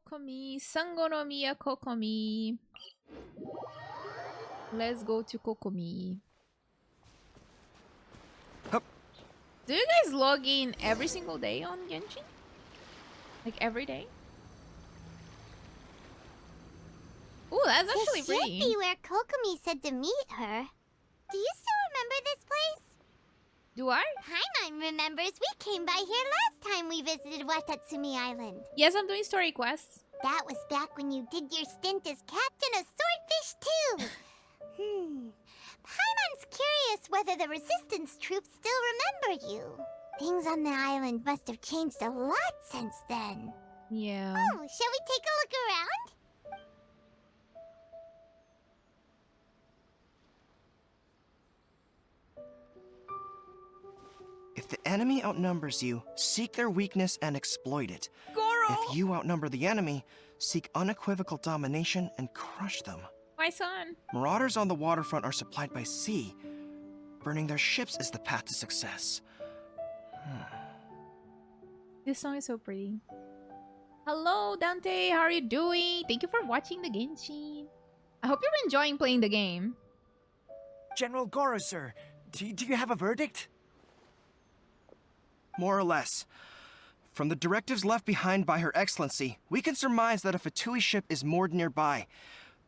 Kokomi. Sangonomiya Kokomi. Let's go to Kokomi. Hup. Do you guys log in every single day on Genshin? Like every day? Ooh, that's actually This should pretty. be where Kokomi said to meet her. Do you still remember this place? Do I? Paimon remembers we came by here last time we visited Watatsumi Island. Yes, I'm doing story quests. That was back when you did your stint as captain of Swordfish too. Paimon's curious whether the resistance troops still remember you. Things on the island must have changed a lot since then. Yeah. Oh, shall we take a look around? If the enemy outnumbers you, seek their weakness and exploit it. Goro! If you outnumber the enemy, seek unequivocal domination and crush them. My son. Marauders on the waterfront are supplied by sea. Burning their ships is the path to success. This song is so pretty. Hello, Dante. How are you doing? Thank you for watching the Genshin. I hope you're enjoying playing the game. General Goro, sir, do you have a verdict? More or less. From the directives left behind by Her Excellency, we can surmise that a Fatui ship is moored nearby.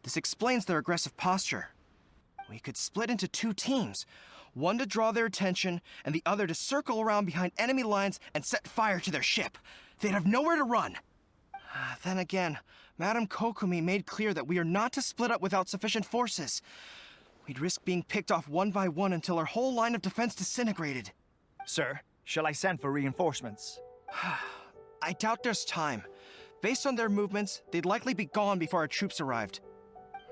This explains their aggressive posture. We could split into two teams, one to draw their attention, and the other to circle around behind enemy lines and set fire to their ship. They'd have nowhere to run. Then again, Madame Kokomi made clear that we are not to split up without sufficient forces. We'd risk being picked off one by one until our whole line of defense disintegrated. Sir, shall I send for reinforcements? I doubt there's time. Based on their movements, they'd likely be gone before our troops arrived.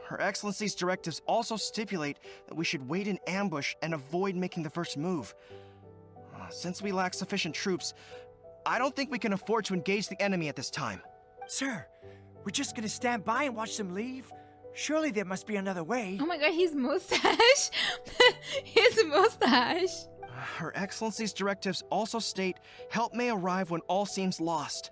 Her Excellency's directives also stipulate that we should wait in ambush and avoid making the first move. Since we lack sufficient troops, I don't think we can afford to engage the enemy at this time. Sir, we're just gonna stand by and watch them leave? Surely there must be another way. Oh my god, his mustache. His mustache. Her Excellency's directives also state help may arrive when all seems lost.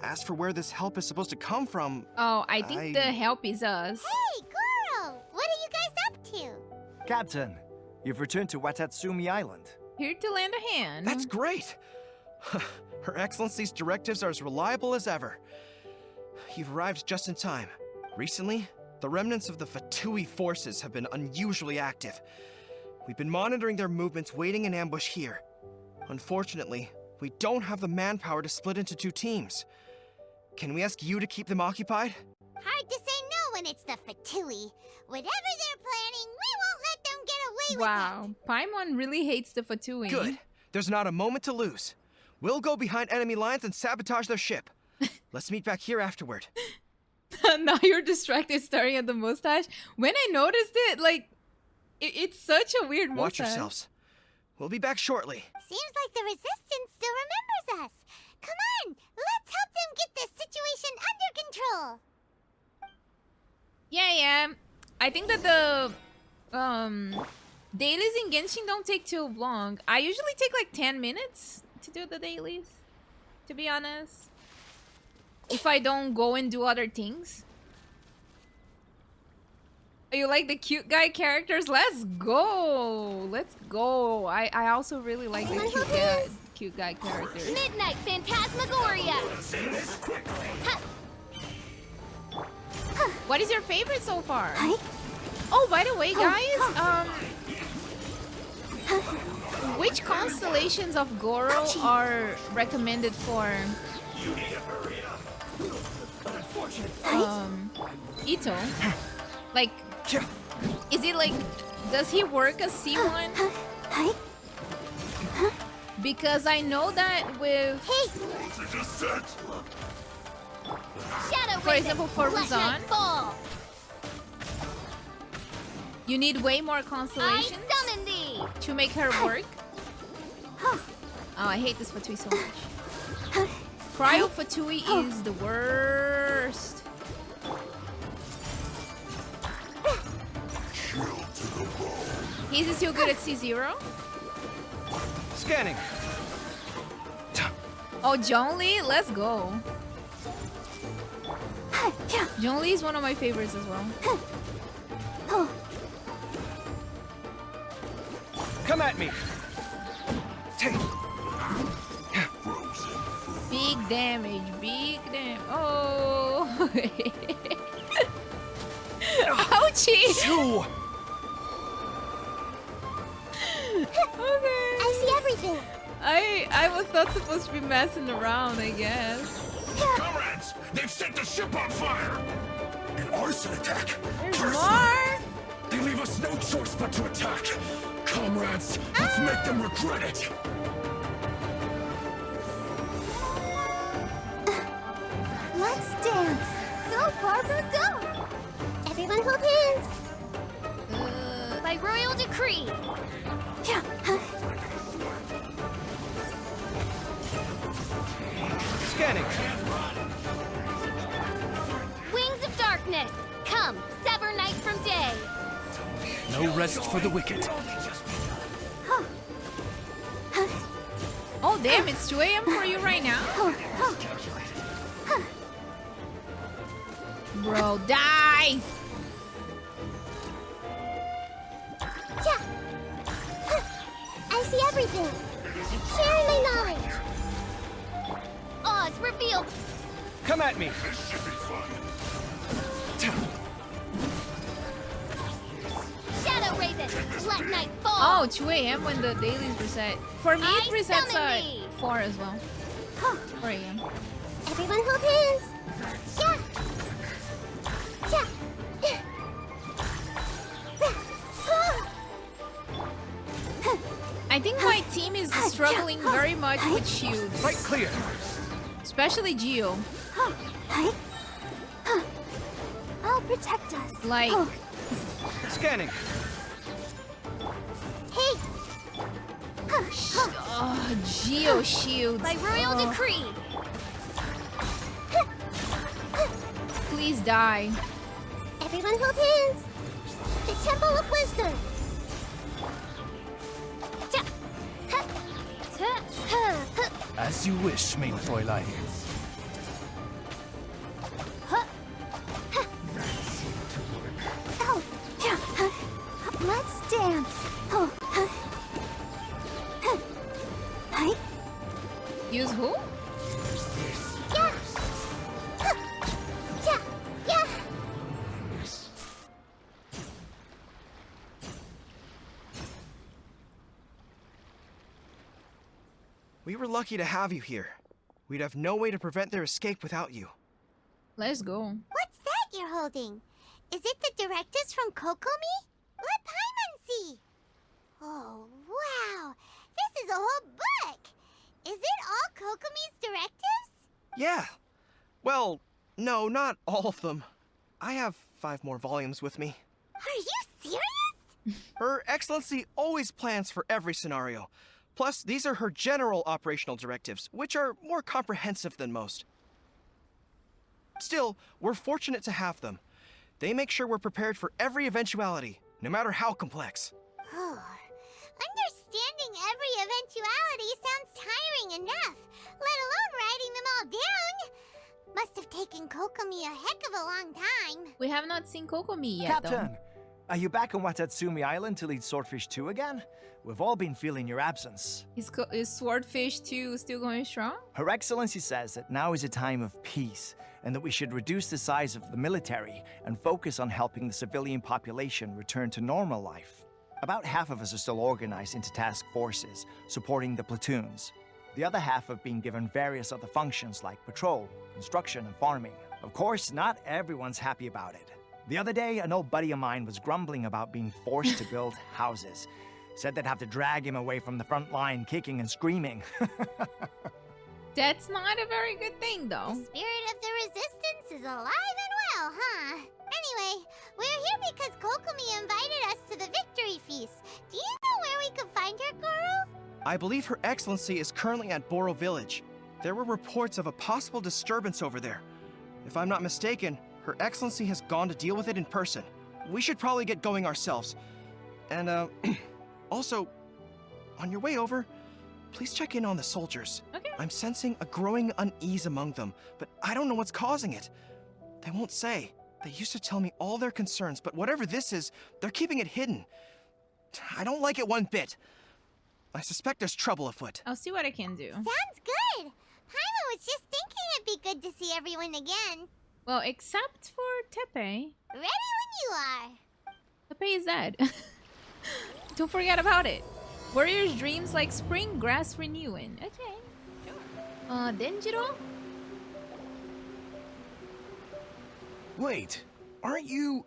As for where this help is supposed to come from... Oh, I think the help is us. Hey, Goro! What are you guys up to? Captain, you've returned to Watatsumi Island. Here to lend a hand. That's great! Her Excellency's directives are as reliable as ever. You've arrived just in time. Recently, the remnants of the Fatui forces have been unusually active. We've been monitoring their movements, waiting in ambush here. Unfortunately, we don't have the manpower to split into two teams. Can we ask you to keep them occupied? Hard to say no when it's the Fatui. Whatever they're planning, we won't let them get away Wow, Paimon really hates the Fatui. Good. There's not a moment to lose. We'll go behind enemy lines and sabotage their ship. Let's meet back here afterward. Now you're distracted staring at the mustache. When I noticed it, like, it's such a weird mustache. Watch yourselves. We'll be back shortly. Seems like the Resistance still remembers us. Come on, let's help them get this situation under control. Yeah. I think that the dailies in Genshin don't take too long. I usually take like 10 minutes to do the dailies, to be honest. If I don't go and do other things. You like the cute guy characters? Let's go! Let's go! I also really like the cute guy characters. Midnight Phantasmagoria! What is your favorite so far? Oh, by the way, guys, which constellations of Goro are recommended for Ito? Like, is it like, does he work as C1? Because I know that with, for example, for Razan, you need way more constellations to make her work. Oh, I hate this Fatui so much. Cryo Fatui is the worst. He's still good at C0. Scanning. Oh, Zhongli, let's go. Zhongli is one of my favorites as well. Come at me. Big damage, big damage. Oh. Ouchie. Shoo! Okay. I see everything. I was not supposed to be messing around, I guess. Comrades, they've set the ship on fire! An arson attack! There's Curse more. them. They leave us no choice but to attack! Comrades, let's make them regret it! Let's dance. Go, Barbara, go. Everyone hold hands. By royal decree. Scanning. Wings of darkness. Come, sever night from day. No rest for the wicked. Oh damn, it's 2 a.m. for you right now? Bro, die! I see everything. Sharing my knowledge. Oz revealed. Come at me. Shadow Raven. Let night fall. Oh, 2 a.m. when the dailies reset. For me, it I resets summon at thee. 4 as well. 4 a.m. Everyone hold hands. Yeah. I think my team is struggling very much with shields. Right clear. Especially Geo. I'll protect us. Like, Scanning. Hey. oh, Geo shields. By royal Oh, decree. please die. Everyone hold hands. The Temple of Wisdom. As you wish, main Fräulein. Oh, let's dance. Oh, Use who? yeah. Yeah, yeah. We were lucky to have you here. We'd have no way to prevent their escape without you. Let's go. What's that you're holding? Is it the directives from Kokomi? Let Paimon see. Oh, wow. This is a whole book. Is it all Kokomi's directives? Yeah. Well, no, not all of them. I have 5 more volumes with me. Are you serious? Her Excellency always plans for every scenario. Plus, these are her general operational directives, which are more comprehensive than most. Still, we're fortunate to have them. They make sure we're prepared for every eventuality, no matter how complex. Understanding every eventuality sounds tiring enough, let alone writing them all down. Must have taken Kokomi a heck of a long time. We have not seen Kokomi yet, Captain, are you back on Watatsumi Island to lead Swordfish 2 again? We've all been feeling your absence. though. Is Swordfish 2 still going strong? Her Excellency says that now is a time of peace, and that we should reduce the size of the military and focus on helping the civilian population return to normal life. About half of us are still organized into task forces, supporting the platoons. The other half have been given various other functions like patrol, construction, and farming. Of course, not everyone's happy about it. The other day, an old buddy of mine was grumbling about being forced to build houses. Said they'd have to drag him away from the front line, kicking and screaming. That's not a very good thing, though. The spirit of the resistance is alive and well, huh? Anyway, we're here because Kokomi invited us to the victory feast. Do you know where we could find her, Goro? I believe Her Excellency is currently at Boro Village. There were reports of a possible disturbance over there. If I'm not mistaken, Her Excellency has gone to deal with it in person. We should probably get going ourselves. And, also, on your way over, please check in on the soldiers. Okay. I'm sensing a growing unease among them, but I don't know what's causing it. They won't say. They used to tell me all their concerns, but whatever this is, they're keeping it hidden. I don't like it one bit. I suspect there's trouble afoot. I'll see what I can do. Sounds good. Paimon was just thinking it'd be good to see everyone again. Well, except for Tepe. Ready when you are. Tepe is dead. Don't forget about it. Warrior's dreams like spring grass renewing. Okay, sure. Denjiro? Wait, aren't you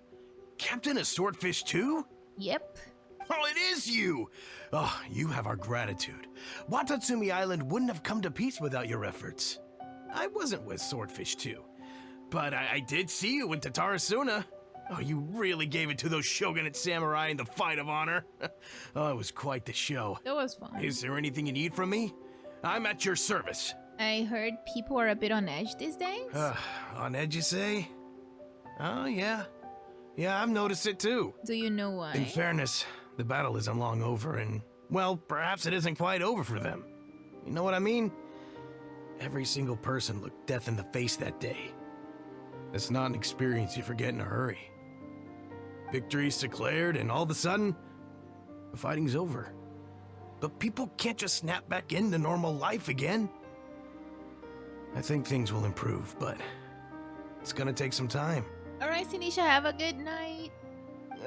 Captain of Swordfish too? Yep. Oh, it is you! Oh, you have our gratitude. Watatsumi Island wouldn't have come to peace without your efforts. I wasn't with Swordfish too, but I did see you in Tatarasuna. Oh, you really gave it to those shogunate samurai in the fight of honor. Oh, it was quite the show. That was fun. Is there anything you need from me? I'm at your service. I heard people are a bit on edge these days. On edge, you say? Oh, yeah. Yeah, I've noticed it too. Do you know why? In fairness, the battle isn't long over, and, well, perhaps it isn't quite over for them. You know what I mean? Every single person looked death in the face that day. It's not an experience you forget in a hurry. Victory's declared, and all of a sudden, the fighting's over. But people can't just snap back into normal life again. I think things will improve, but it's gonna take some time. Alright, Sinisha, have a good night.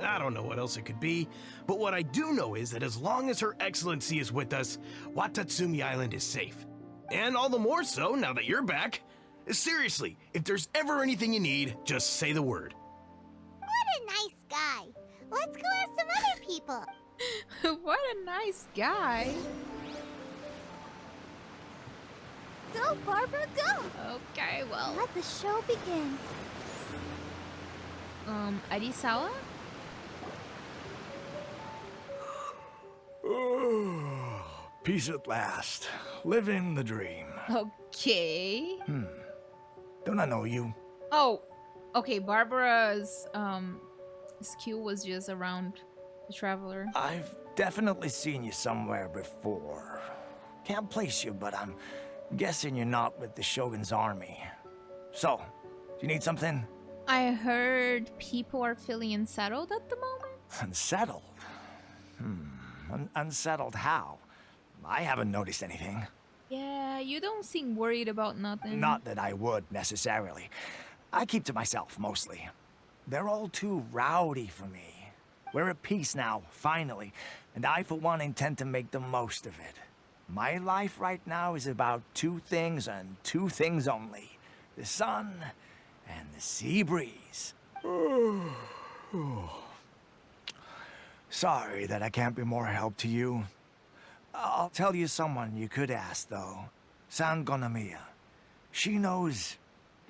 I don't know what else it could be, but what I do know is that as long as Her Excellency is with us, Watatsumi Island is safe. And all the more so now that you're back. Seriously, if there's ever anything you need, just say the word. What a nice guy. Let's go ask some other people. What a nice guy. Go, Barbara, go. Okay, well. Let the show begin. Arisawa? Peace at last. Living the dream. Okay. Don't I know you? Oh, okay, Barbara's skill was just around the traveler. I've definitely seen you somewhere before. Can't place you, but I'm guessing you're not with the Shogun's army. So, do you need something? I heard people are feeling unsettled at the moment. Unsettled? Unsettled how? I haven't noticed anything. Yeah, you don't seem worried about nothing. Not that I would, necessarily. I keep to myself, mostly. They're all too rowdy for me. We're at peace now, finally, and I, for one, intend to make the most of it. My life right now is about two things and two things only. The sun and the sea breeze. Sorry that I can't be more help to you. I'll tell you someone you could ask, though. Sangonomiya. She knows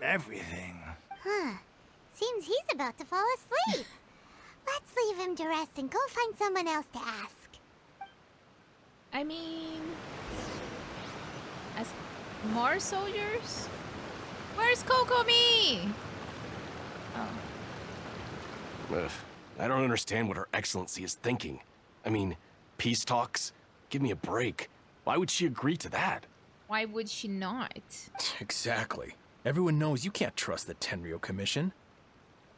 everything. Huh. Seems he's about to fall asleep. Let's leave him to rest and go find someone else to ask. I mean, as more soldiers? Where's Kokomi? Oh. Ugh, I don't understand what Her Excellency is thinking. I mean, peace talks? Give me a break. Why would she agree to that? Why would she not? Exactly. Everyone knows you can't trust the Tenryou Commission.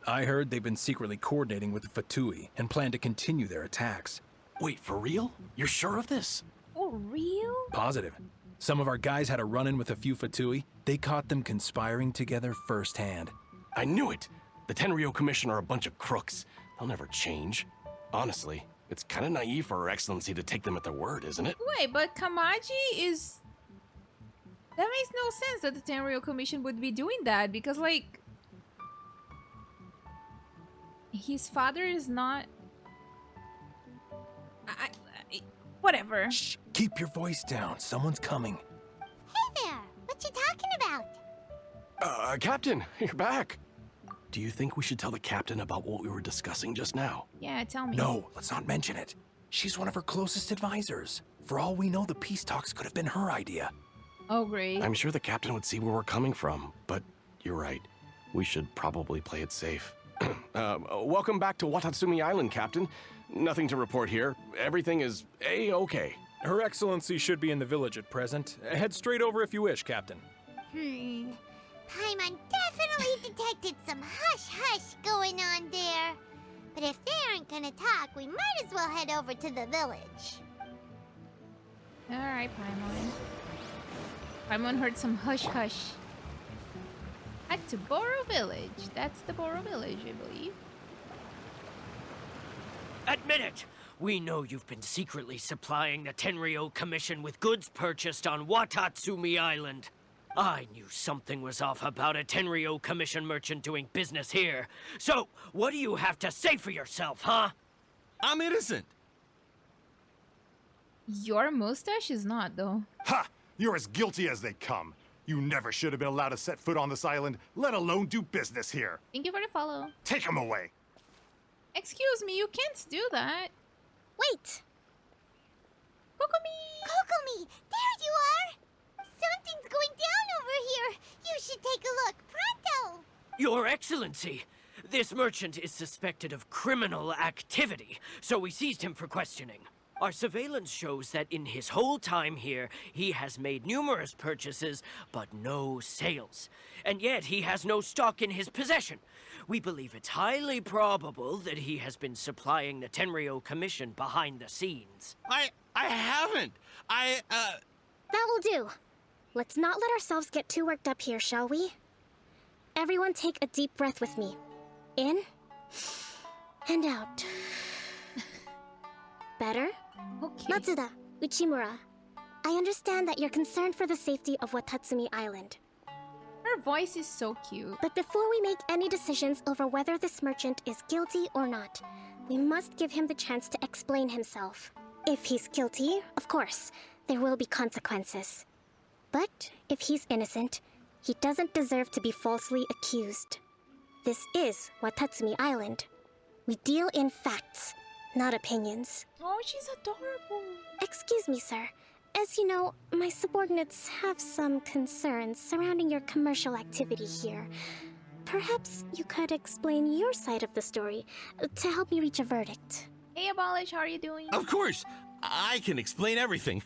I heard they've been secretly coordinating with the Fatui and plan to continue their attacks. Wait, for real? You're sure of this? For real? Positive. Some of our guys had a run-in with a few Fatui. They caught them conspiring together firsthand. I knew it! The Tenryou Commission are a bunch of crooks. They'll never change. Honestly, it's kind of naive for Her Excellency to take them at their word, isn't it? Wait, but Kamaji is... That makes no sense that the Tenryou Commission would be doing that, because, like... His father is not... Whatever. Shh, keep your voice down. Someone's coming. Hey there, what you talking about? Captain, you're back. Do you think we should tell the captain about what we were discussing just now? Yeah, tell me. No, let's not mention it. She's one of her closest advisors. For all we know, the peace talks could have been her idea. Oh, great. I'm sure the captain would see where we're coming from, but you're right. We should probably play it safe. Welcome back to Watatsumi Island, Captain. Nothing to report here. Everything is A-okay. Her Excellency should be in the village at present. Head straight over if you wish, Captain. Paimon definitely detected some an attack, we might as well head over to the village. Alright, Paimon. Paimon heard some hush-hush. At to Boro Village. That's the Boro Village, I believe. Admit it! We know you've been secretly supplying the Tenryou Commission with goods purchased on Watatsumi Island. I knew something was off about a Tenryou Commission merchant doing business here. So, what do you have to say for yourself, huh? I'm innocent. Your mustache is not, though. Ha! You're as guilty as they come. You never should have been allowed to set foot on this island, let alone do business here. Thank you for the follow. Take him away. Excuse me, you can't do that. Wait! Kokomi! Kokomi! There you are! Something's going down over here! You should take a look, pronto! Your Excellency, this merchant is suspected of criminal activity, so we seized him for questioning. Our surveillance shows that in his whole time here, he has made numerous purchases, but no sales. And yet he has no stock in his possession. We believe it's highly probable that he has been supplying the Tenryou Commission behind the scenes. I haven't. That will do. Let's not let ourselves get too worked up here, shall we? Everyone take a deep breath with me. In and out. Better? Okay. Matsuda, Uchimura, I understand that you're concerned for the safety of Watatsumi Island. Her voice is so cute. But before we make any decisions over whether this merchant is guilty or not, we must give him the chance to explain himself. If he's guilty, of course, there will be consequences. But if he's innocent, he doesn't deserve to be falsely accused. This is Watatsumi Island. We deal in facts, not opinions. Oh, she's adorable. Excuse me, sir. As you know, my subordinates have some concerns surrounding your commercial activity here. Perhaps you could explain your side of the story to help me reach a verdict. Hey, Abolish, how are you doing? Of course, I can explain everything.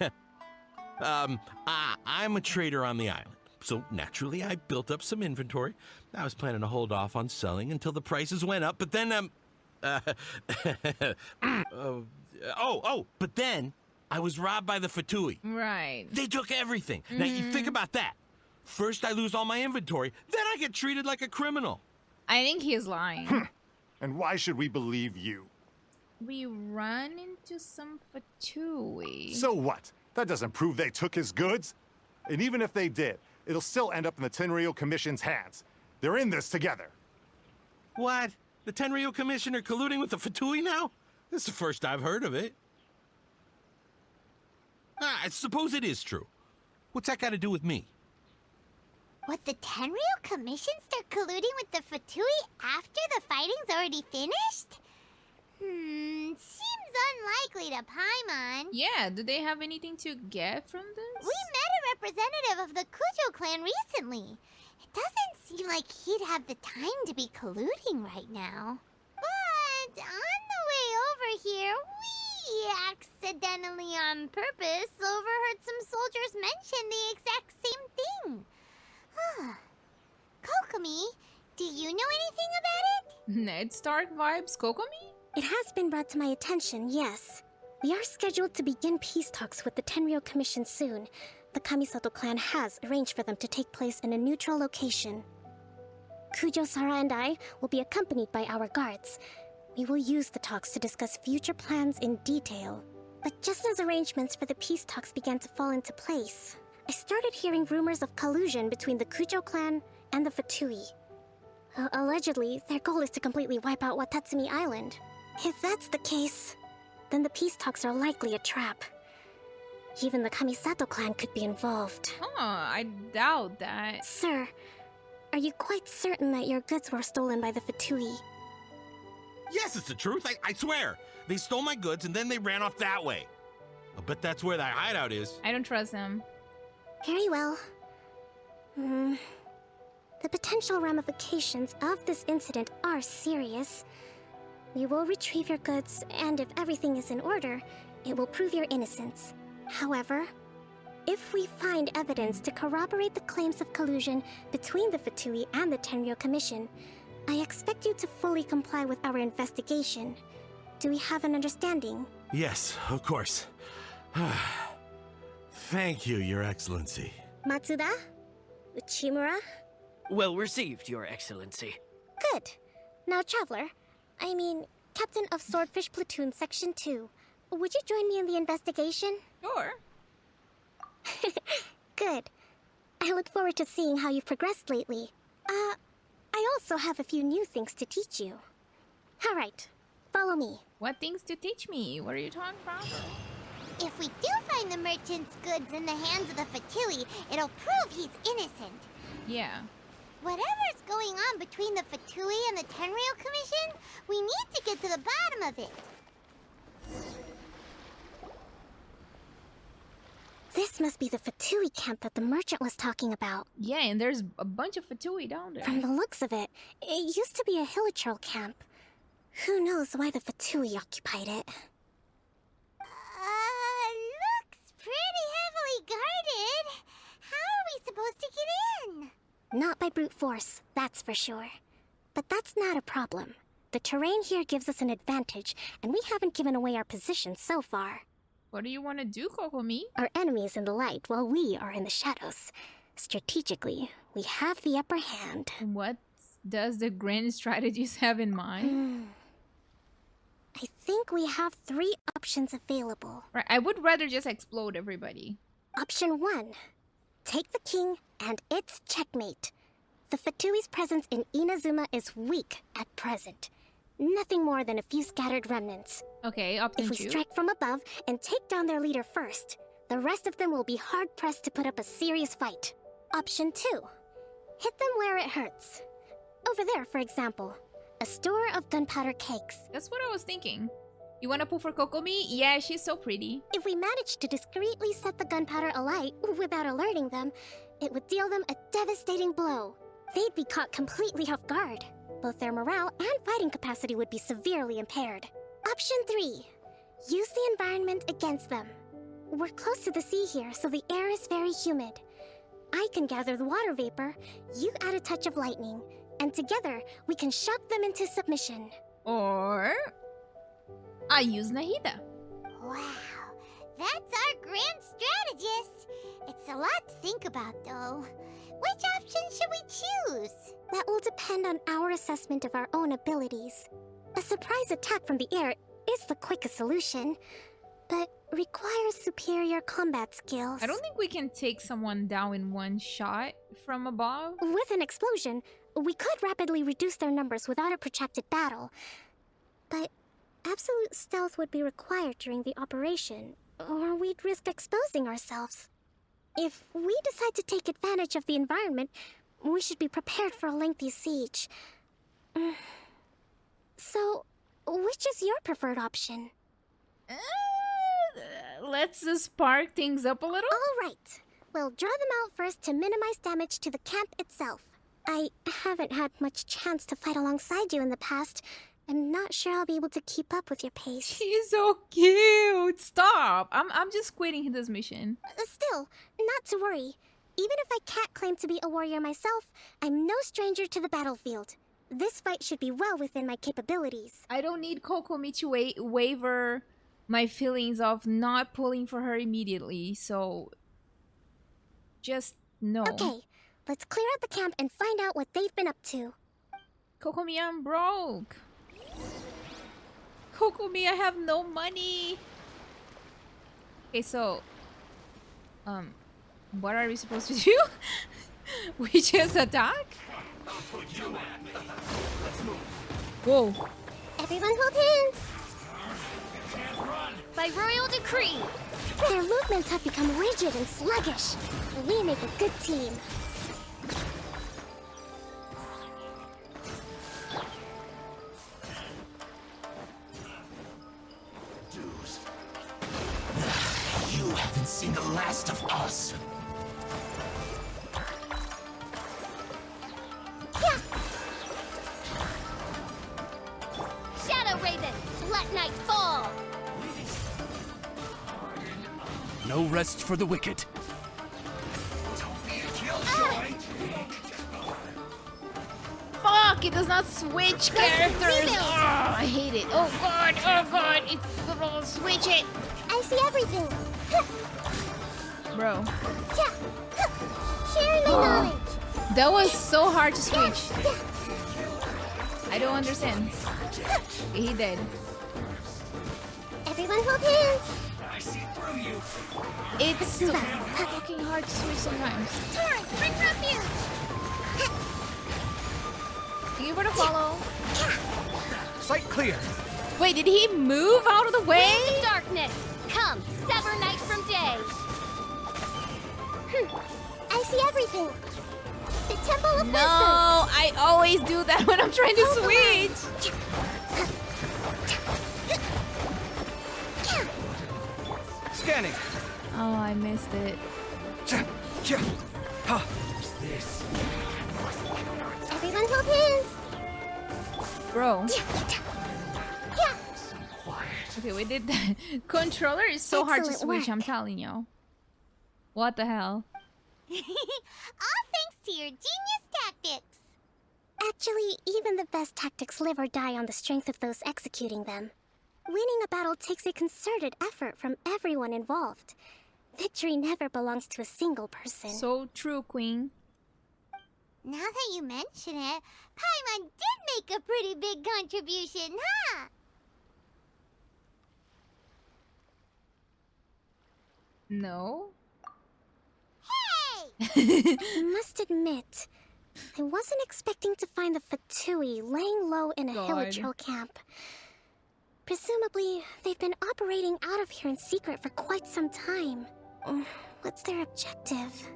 I'm a trader on the island, so naturally I built up some inventory. I was planning to hold off on selling until the prices went up, but then, but then I was robbed by the Fatui. Right. They took everything. Now, you think about that. First, I lose all my inventory, then I get treated like a criminal. I think he's lying. And why should we believe you? We run into some Fatui. So what? That doesn't prove they took his goods. And even if they did, it'll still end up in the Tenryou Commission's hands. They're in this together. What? The Tenryou Commission are colluding with the Fatui now? This is the first I've heard of it. I suppose it is true. What's that got to do with me? What, the Tenryou Commission start colluding with the Fatui after the fighting's already finished? Seems unlikely to Paimon. Yeah, do they have anything to get from this? We met a representative of the Kujo clan recently. It doesn't seem like he'd have the time to be colluding right now. But on the way over here, we accidentally on purpose overheard some soldiers mention the exact same thing. Kokomi, do you know anything about it? Ned Stark vibes, Kokomi? It has been brought to my attention, yes. We are scheduled to begin peace talks with the Tenryou Commission soon. The Kamisato clan has arranged for them to take place in a neutral location. Kujo-Sara and I will be accompanied by our guards. We will use the talks to discuss future plans in detail. But just as arrangements for the peace talks began to fall into place, I started hearing rumors of collusion between the Kujo clan and the Fatui. Allegedly, their goal is to completely wipe out Watatsumi Island. If that's the case, then the peace talks are likely a trap. Even the Kamisato clan could be involved. I doubt that. Sir, are you quite certain that your goods were stolen by the Fatui? Yes, it's the truth. I swear. They stole my goods and then they ran off that way. I'll bet that's where that hideout is. I don't trust them. Very well. The potential ramifications of this incident are serious. We will retrieve your goods, and if everything is in order, it will prove your innocence. However, if we find evidence to corroborate the claims of collusion between the Fatui and the Tenryou Commission, I expect you to fully comply with our investigation. Do we have an understanding? Yes, of course. Thank you, Your Excellency. Matsuda? Uchimura? Well received, Your Excellency. Good. Now, Traveler, Captain of Swordfish Platoon Section 2, would you join me in the investigation? Sure. Good. I look forward to seeing how you've progressed lately. I also have a few new things to teach you. All right, follow me. What things to teach me? What are you talking about? If we do find the merchant's goods in the hands of the Fatui, it'll prove he's innocent. Yeah. Whatever's going on between the Fatui and the Tenryou Commission, we need to get to the bottom of it. This must be the Fatui camp that the merchant was talking about. Yeah, and there's a bunch of Fatui down there. From the looks of it, it used to be a hilichurl camp. Who knows why the Fatui occupied it? Looks pretty heavily guarded. How are we supposed to get in? Not by brute force, that's for sure. But that's not a problem. The terrain here gives us an advantage, and we haven't given away our position so far. What do you want to do, Kokomi? Our enemy is in the light, while we are in the shadows. Strategically, we have the upper hand. What does the grand strategist have in mind? I think we have 3 options available. Right, I would rather just explode everybody. Option 1. Take the king, and it's checkmate. The Fatui's presence in Inazuma is weak at present. Nothing more than a few scattered remnants. Okay, option 2. If we strike from above and take down their leader first, the rest of them will be hard-pressed to put up a serious fight. Option 2. Hit them where it hurts. Over there, for example. A store of gunpowder cakes. That's what I was thinking. You want to pull for Kokomi? Yeah, she's so pretty. If we manage to discreetly set the gunpowder alight without alerting them, it would deal them a devastating blow. They'd be caught completely off guard. Both their morale and fighting capacity would be severely impaired. Option 3. Use the environment against them. We're close to the sea here, so the air is very humid. I can gather the water vapor, you add a touch of lightning, and together we can shock them into submission. Or I use Nahida. Wow, that's our grand strategist. It's a lot to think about, though. Which option should we choose? That will depend on our assessment of our own abilities. A surprise attack from the air is the quickest solution, but requires superior combat skills. I don't think we can take someone down in one shot from above. With an explosion, we could rapidly reduce their numbers without a protracted battle. But absolute stealth would be required during the operation, or we'd risk exposing ourselves. If we decide to take advantage of the environment, we should be prepared for a lengthy siege. So, which is your preferred option? Let's spark things up a little. All right. We'll draw them out first to minimize damage to the camp itself. I haven't had much chance to fight alongside you in the past. I'm not sure I'll be able to keep up with your pace. She's so cute. Stop. I'm just quitting this mission. Still, not to worry. Even if I can't claim to be a warrior myself, I'm no stranger to the battlefield. This fight should be well within my capabilities. I don't need Kokomi to waver my feelings of not pulling for her immediately, so just no. Okay, let's clear out the camp and find out what they've been up to. Kokomi, I'm broke. Kokomi, I have no money. Okay, so what are we supposed to do? We just attack? Whoa. Everyone hold hands! By royal decree! Their movements have become rigid and sluggish. We make a good team. You haven't seen the last of us. Shadow Raven, let night fall! No rest for the wicked. Fuck, He does not switch characters. Oh, I hate it. Oh god, it's switch it. I see everything. Bro. Sharing my knowledge. That was so hard to switch. I don't understand. Okay, he dead. Everyone hold hands. I see through you. It's so fucking hard to switch sometimes. Torrent, refuge. Thank you for the follow. Sight clear. Wait, did he move out of the way? Wings of darkness. Come, sever night from day. I see everything. The Temple of Wisdom. No, I always do that when I'm trying to switch. Scanning. Oh, I missed it. Everyone hold hands. Bro. Okay, we did that. Controller is so hard to Excellent switch, I'm work. telling you. What the hell? All thanks to your genius tactics. Actually, even the best tactics live or die on the strength of those executing them. Winning a battle takes a concerted effort from everyone involved. Victory never belongs to a single person. So true, Queen. Now that you mention it, Paimon did make a pretty big contribution, huh? No? Hey! Must admit, I wasn't expecting to find the Fatui laying low in a God. hill camp. Presumably, they've been operating out of here in secret for quite some time. What's their objective?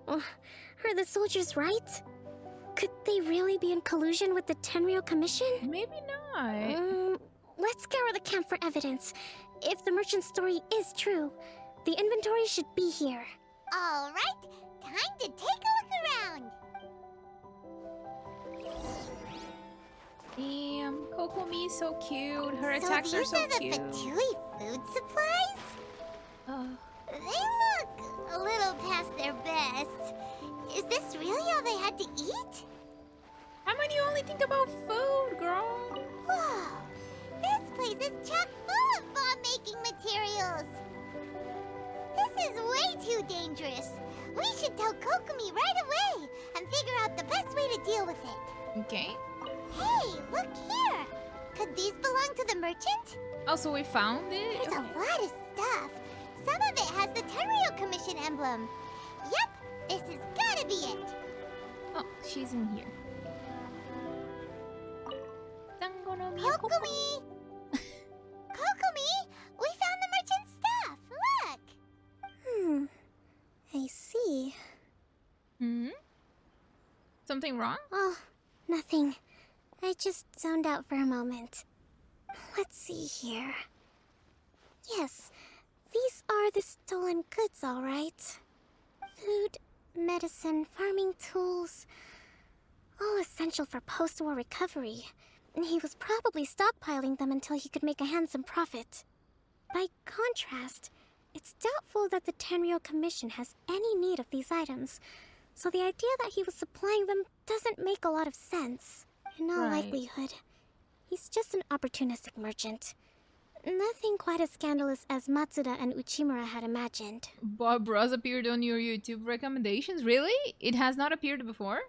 Are the soldiers right? Could they really be in collusion with the Tenryou Commission? Maybe not. Let's scour the camp for evidence. If the merchant's story is true, the inventory should be here. All right, time to take a look around. Damn, Kokomi is so cute. Her So attacks are these so are the cute. Fatui food supplies? They look a little past their best. Is this really all they had to eat? How many you only think about food, girl? Whoa, this place is chock full of bomb-making materials. This is way too dangerous. We should tell Kokomi right away and figure out the best way to deal with it. Okay. Hey, look here. Could these belong to the merchant? Oh, so we found it? There's a lot of stuff. Some of it has the Tenryou Commission emblem. Yep, this has gotta be it. Oh, she's in here. Sangonomiya Kokomi! Kokomi! We found the merchant's stuff! Look! I see. Something wrong? Oh, nothing. I just zoned out for a moment. Let's see here. Yes, these are the stolen goods, all right. Food, medicine, farming tools. All essential for post-war recovery. And he was probably stockpiling them until he could make a handsome profit. By contrast, it's doubtful that the Tenryou Commission has any need of these items, so the idea that he was supplying them doesn't make a lot of sense. In all likelihood, he's just an opportunistic merchant. Nothing quite as scandalous as Matsuda and Uchimura had imagined. Bob Ross appeared on your YouTube recommendations? Really? It has not appeared before?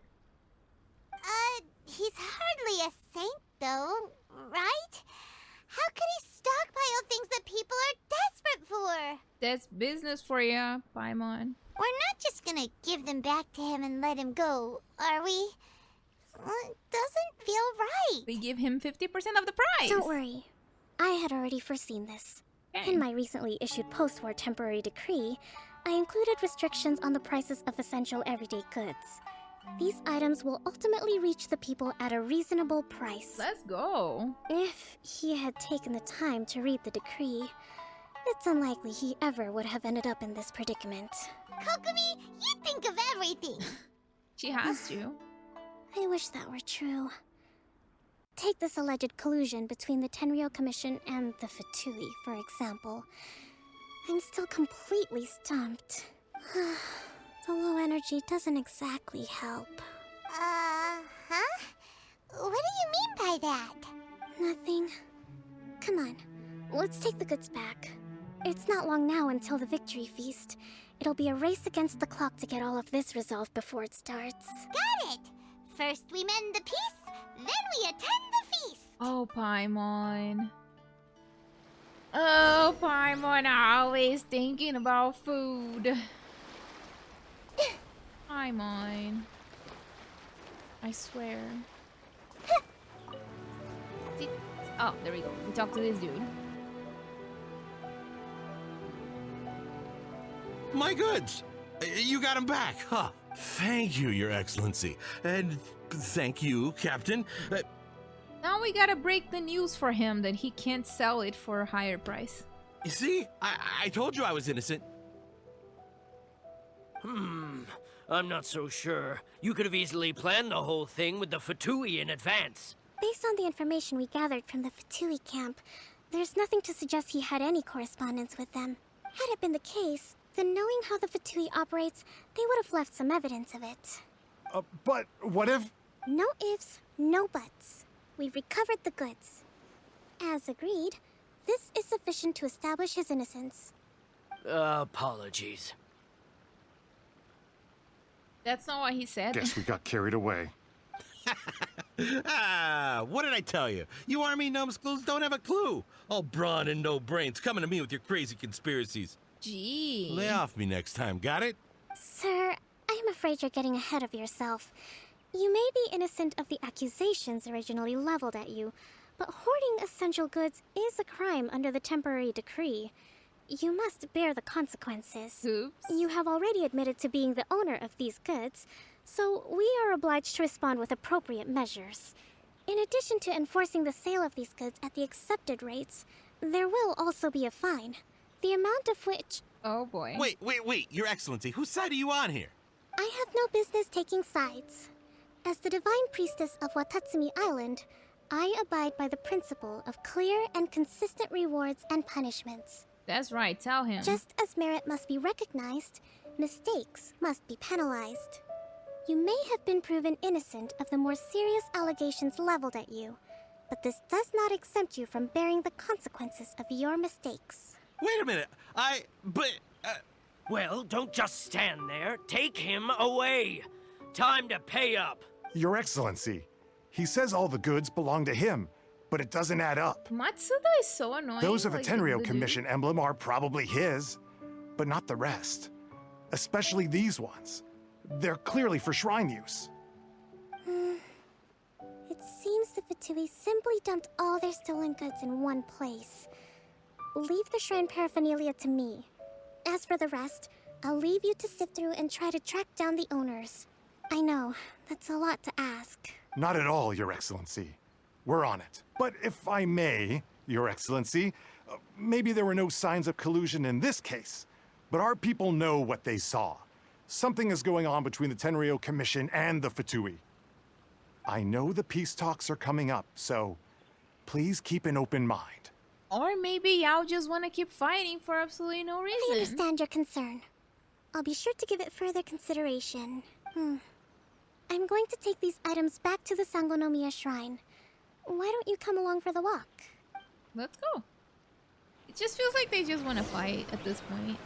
He's hardly a saint, though, right? How could he stockpile things that people are desperate for? That's business for ya, Paimon. We're not just gonna give them back to him and let him go, are we? It doesn't feel right. We give him 50% of the price. Don't worry. I had already foreseen this. In my recently issued post-war temporary decree, I included restrictions on the prices of essential everyday goods. These items will ultimately reach the people at a reasonable price. Let's go. If he had taken the time to read the decree, it's unlikely he ever would have ended up in this predicament. Kokomi, you think of everything. She has to. I wish that were true. Take this alleged collusion between the Tenryou Commission and the Fatui, for example. I'm still completely stumped. The low energy doesn't exactly help. Huh? by that? Nothing. Come on, let's take the goods back. It's not long now until the victory feast. It'll be a race against the clock to get all of this resolved before it starts. Got it! First we mend the peace, then we attend the feast! Oh, Paimon. Oh, Paimon, always thinking about food. Paimon. I swear. Oh, there we go. We talked to this dude. My goods! You got them back, huh? Thank you, Your Excellency. And thank you, Captain. Now we gotta break the news for him that he can't sell it for a higher price. You see? I told you I was innocent. I'm not so sure. You could have easily planned the whole thing with the Fatui in advance. Based on the information we gathered from the Fatui camp, there's nothing to suggest he had any correspondence with them. Had it been the case, then knowing how the Fatui operates, they would have left some evidence of it. But what if... No ifs, no buts. We've recovered the goods. As agreed, this is sufficient to establish his innocence. Apologies. That's not what he said. Guess we got carried away. What did I tell you? You army numbskulls don't have a clue. All brawn and no brains coming to me with your crazy conspiracies. Gee. Lay off me next time, got it? Sir, I'm afraid you're getting ahead of yourself. You may be innocent of the accusations originally leveled at you, but hoarding essential goods is a crime under the temporary decree. You must bear the consequences. Oops. You have already admitted to being the owner of these goods, so we are obliged to respond with appropriate measures. In addition to enforcing the sale of these goods at the accepted rates, there will also be a fine, the amount of which... Oh boy. Wait, Your Excellency, whose side are you on here? I have no business taking sides. As the Divine Priestess of Watatsumi Island, I abide by the principle of clear and consistent rewards and punishments. That's right, tell him. Just as merit must be recognized, mistakes must be penalized. You may have been proven innocent of the more serious allegations leveled at you, but this does not exempt you from bearing the consequences of your mistakes. Wait a minute, Well, don't just stand there. Take him away. Time to pay up. Your Excellency, he says all the goods belong to him, but it doesn't add up. Matsuda is so annoying. Those of a like, Tenryo the Commission emblem are probably his, but not the rest. Especially these ones. They're clearly for shrine use. It seems the Fatui simply dumped all their stolen goods in one place. Leave the shrine paraphernalia to me. As for the rest, I'll leave you to sift through and try to track down the owners. I know, that's a lot to ask. Not at all, Your Excellency. We're on it. But if I may, Your Excellency, maybe there were no signs of collusion in this case, but our people know what they saw. Something is going on between the Tenryo Commission and the Fatui. I know the peace talks are coming up, so please keep an open mind. Or maybe y'all just want to keep fighting for absolutely no reason. I understand your concern. I'll be sure to give it further consideration. I'm going to take these items back to the Sangonomiya shrine. Why don't you come along for the walk? Let's go. It just feels like they just want to fight at this point.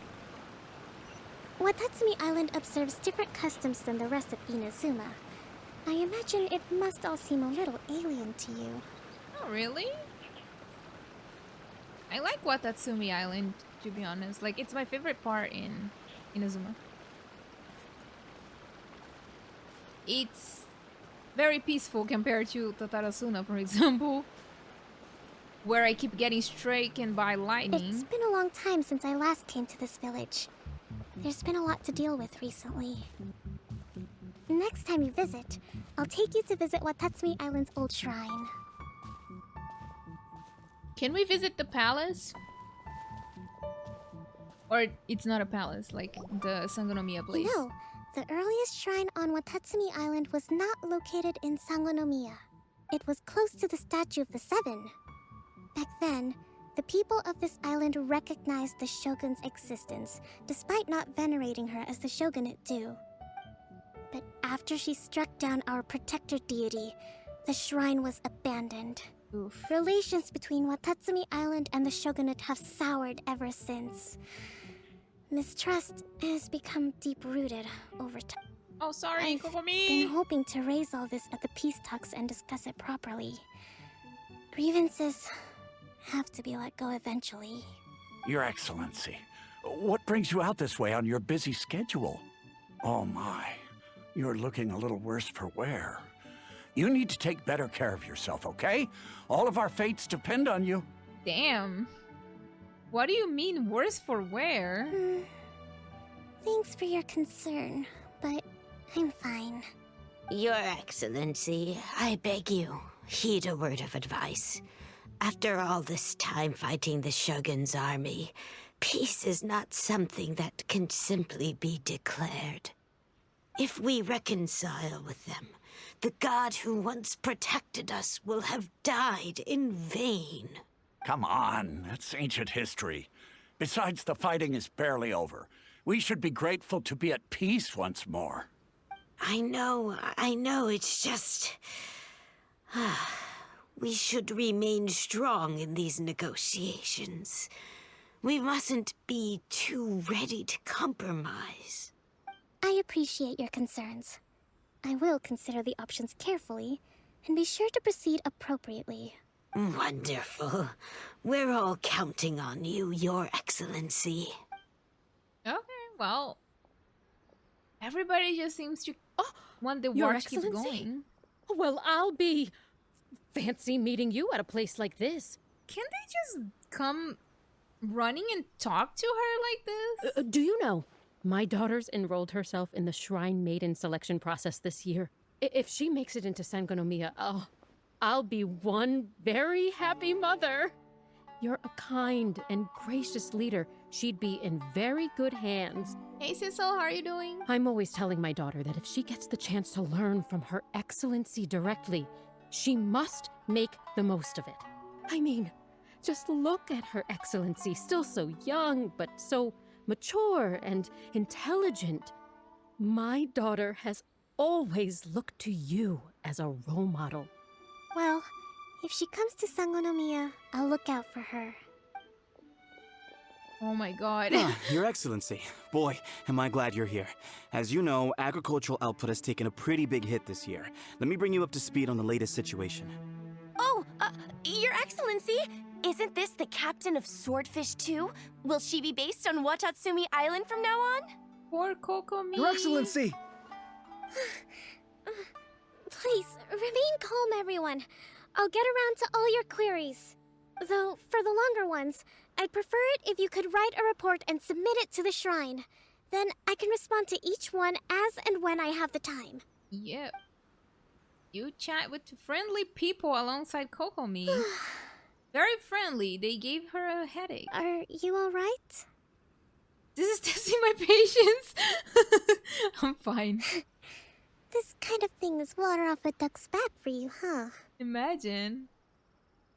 Watatsumi Island observes different customs than the rest of Inazuma. I imagine it must all seem a little alien to you. Oh, really? I like Watatsumi Island, to be honest. Like, it's my favorite part in Inazuma. It's very peaceful compared to Tatarasuna, for example, where I keep getting stricken by lightning. It's been a long time since I last came to this village. There's been a lot to deal with recently. Next time you visit, I'll take you to visit Watatsumi Island's old shrine. Can we visit the palace? Or it's not a palace, like the Sangonomiya place? No, the earliest shrine on Watatsumi Island was not located in Sangonomiya. It was close to the Statue of the Seven. Back then, the people of this island recognized the shogun's existence, despite not venerating her as the shogunate do. But after she struck down our protector deity, The shrine was abandoned. Oof. Relations between Watatsumi Island and the shogunate have soured ever since. Mistrust has become deep-rooted over time. Oh, sorry, I've Kokomi. been hoping to raise all this at the peace talks and discuss it properly. Grievances have to be let go eventually. Your Excellency, what brings you out this way on your busy schedule? Oh my, you're looking a little worse for wear. You need to take better care of yourself, okay? All of our fates depend on you. Damn. What do you mean worse for wear? Thanks for your concern, but I'm fine. Your Excellency, I beg you, heed a word of advice. After all this time fighting the Shogun's army, peace is not something that can simply be declared. If we reconcile with them, the god who once protected us will have died in vain. Come on, that's ancient history. Besides, the fighting is barely over. We should be grateful to be at peace once more. I know, it's just... we should remain strong in these negotiations. We mustn't be too ready to compromise. I appreciate your concerns. I will consider the options carefully, and be sure to proceed appropriately. Wonderful. We're all counting on you, Your Excellency. Okay, well, everybody just seems to want the Your war to keep Excellency? going. Well, I'll be fancy meeting you at a place like this. Can they just come running and talk to her like this? Do you know, my daughter's enrolled herself in the Shrine Maiden selection process this year. If she makes it into sangonomiya, I'll be one very happy mother. You're a kind and gracious leader. She'd be in very good hands. Hey, Sissel, how are you doing? I'm always telling my daughter that if she gets the chance to learn from Her Excellency directly, she must make the most of it. I mean, just look at Her Excellency, still so young, but so mature and intelligent. My daughter has always looked to you as a role model. Well, if she comes to sangonomiya, I'll look out for her. Oh my god. Your Excellency. Boy, am I glad you're here. As you know, agricultural output has taken a pretty big hit this year. Let me bring you up to speed on the latest situation. Oh, Your Excellency, isn't this the captain of Swordfish 2? Will she be based on Watatsumi Island from now on? Poor Kokomi. Your Excellency! Please, remain calm, everyone. I'll get around to all your queries. Though, for the longer ones, I'd prefer it if you could write a report and submit it to the shrine. Then I can respond to each one as and when I have the time. Yep. You chat with friendly people alongside Kokomi. Very friendly. They gave her a headache. Are you alright? This is testing my patience. I'm fine. This kind of thing is water off a duck's back for you, huh? Imagine.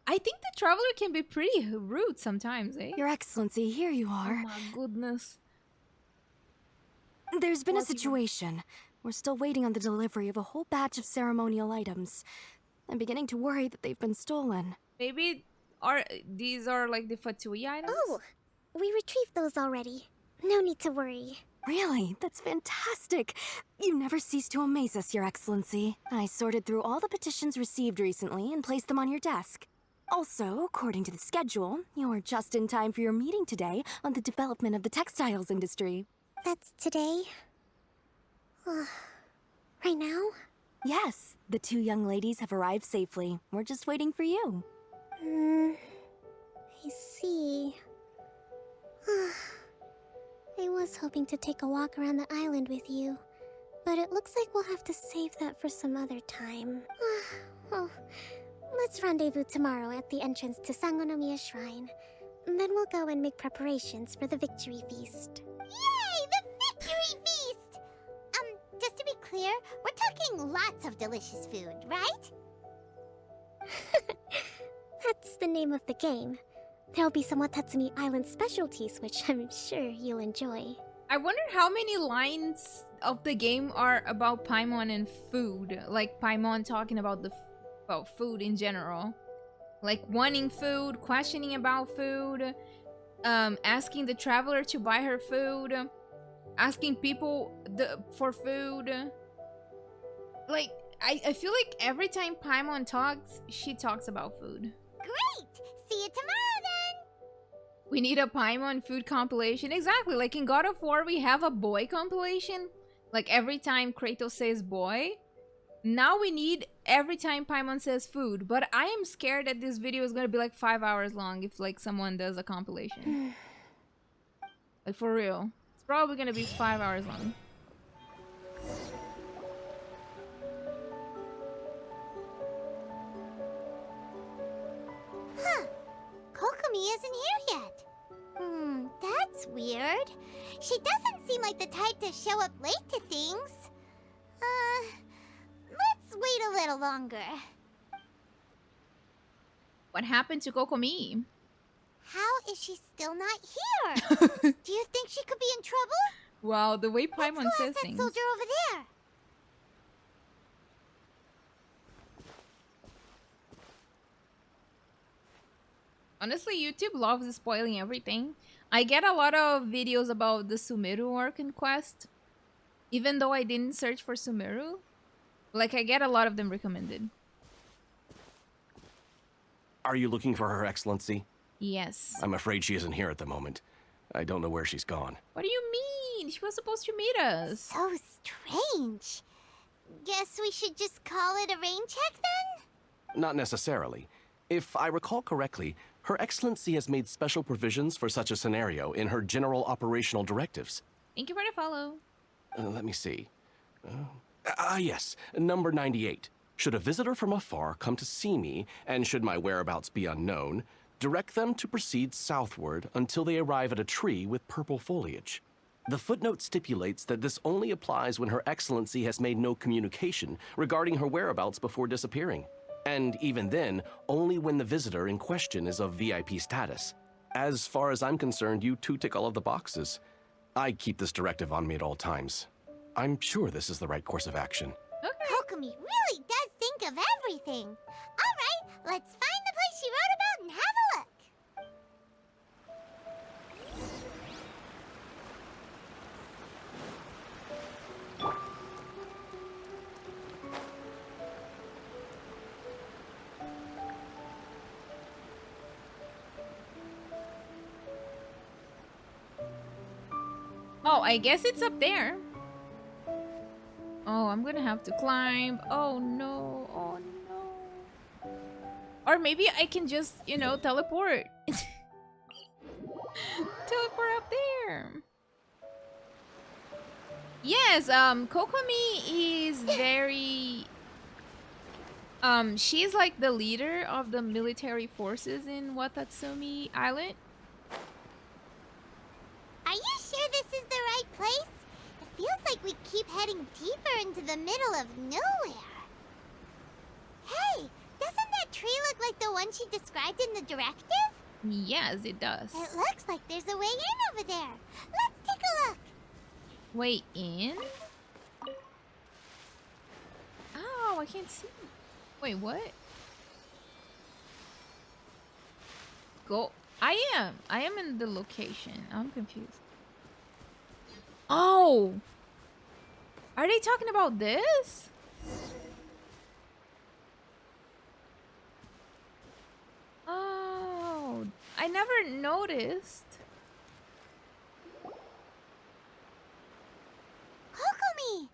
I think the traveler can be pretty rude sometimes, eh? Your Excellency, here you are. Oh my goodness. There's been a situation. We're still waiting on the delivery of a whole batch of ceremonial items. I'm beginning to worry that they've been stolen. Maybe these are like the Fatui items? Oh, we retrieved those already. No need to worry. Really? That's fantastic. You never cease to amaze us, Your Excellency. I sorted through all the petitions received recently and placed them on your desk. Also, according to the schedule, you're just in time for your meeting today on the development of the textiles industry. That's today? Right now? Yes, the two young ladies have arrived safely. We're just waiting for you. I see. I was hoping to take a walk around the island with you, but it looks like we'll have to save that for some other time. Well, let's rendezvous tomorrow at the entrance to Sangonomiya Shrine. Then we'll go and make preparations for the victory feast. Yay! The victory feast! Just to be clear, we're talking lots of delicious food, right? That's the name of the game. There'll be some Watatsumi Island specialties, which I'm sure you'll enjoy. I wonder how many lines of the game are about Paimon and food. Like Paimon talking about the about food in general. Like wanting food, questioning about food, asking the traveler to buy her food, asking people for food. Like, I feel like every time Paimon talks, she talks about food. Great! See you tomorrow then! We need a Paimon food compilation. Exactly, like in God of War, we have a boy compilation. Like every time Kratos says boy. Now we need every time Paimon says food. But I am scared that this video is gonna be like 5 hours long if like someone does a compilation. Like for real. It's probably gonna be 5 hours long. Huh. Kokomi isn't here yet. That's weird. She doesn't seem like the type to show up late to things. Let's wait a little longer. What happened to Kokomi? How is she still not here? Do you think she could be in trouble? Wow, the way Paimon Let's go says ask that things. soldier over there. Honestly, YouTube loves spoiling everything. I get a lot of videos about the Sumeru arc in Quest. Even though I didn't search for Sumeru. Like, I get a lot of them recommended. Are you looking for Her Excellency? Yes. I'm afraid she isn't here at the moment. I don't know where she's gone. What do you mean? She was supposed to meet us. So strange. Guess we should just call it a rain check then? Not necessarily. If I recall correctly, Her Excellency has made special provisions for such a scenario in her general operational directives. Thank you for the follow. Let me see. Yes, number 98. Should a visitor from afar come to see me, and should my whereabouts be unknown, direct them to proceed southward until they arrive at a tree with purple foliage. The footnote stipulates that this only applies when Her Excellency has made no communication regarding her whereabouts before disappearing. And even then, only when the visitor in question is of VIP status. As far as I'm concerned, you two tick all of the boxes. I keep this directive on me at all times. I'm sure this is the right course of action. Kokomi really does think of everything. All right, let's find the place she wrote about and have a look. Oh, I guess it's up there. Oh, I'm gonna have to climb. Oh no, oh no. Or maybe I can just, you know, teleport. Teleport up there. Yes, Kokomi is very... she's like the leader of the military forces in Watatsumi Island. Are you sure this is the right place? It feels like we keep heading deeper into the middle of nowhere. Hey, doesn't that tree look like the one she described in the directive? Yes, it does. It looks like there's a way in over there. Let's take a look. Way in? Oh, I can't see. Wait, what? Go. I am in the location. I'm confused. Oh! Are they talking about this? Oh, I never noticed. Kokomi!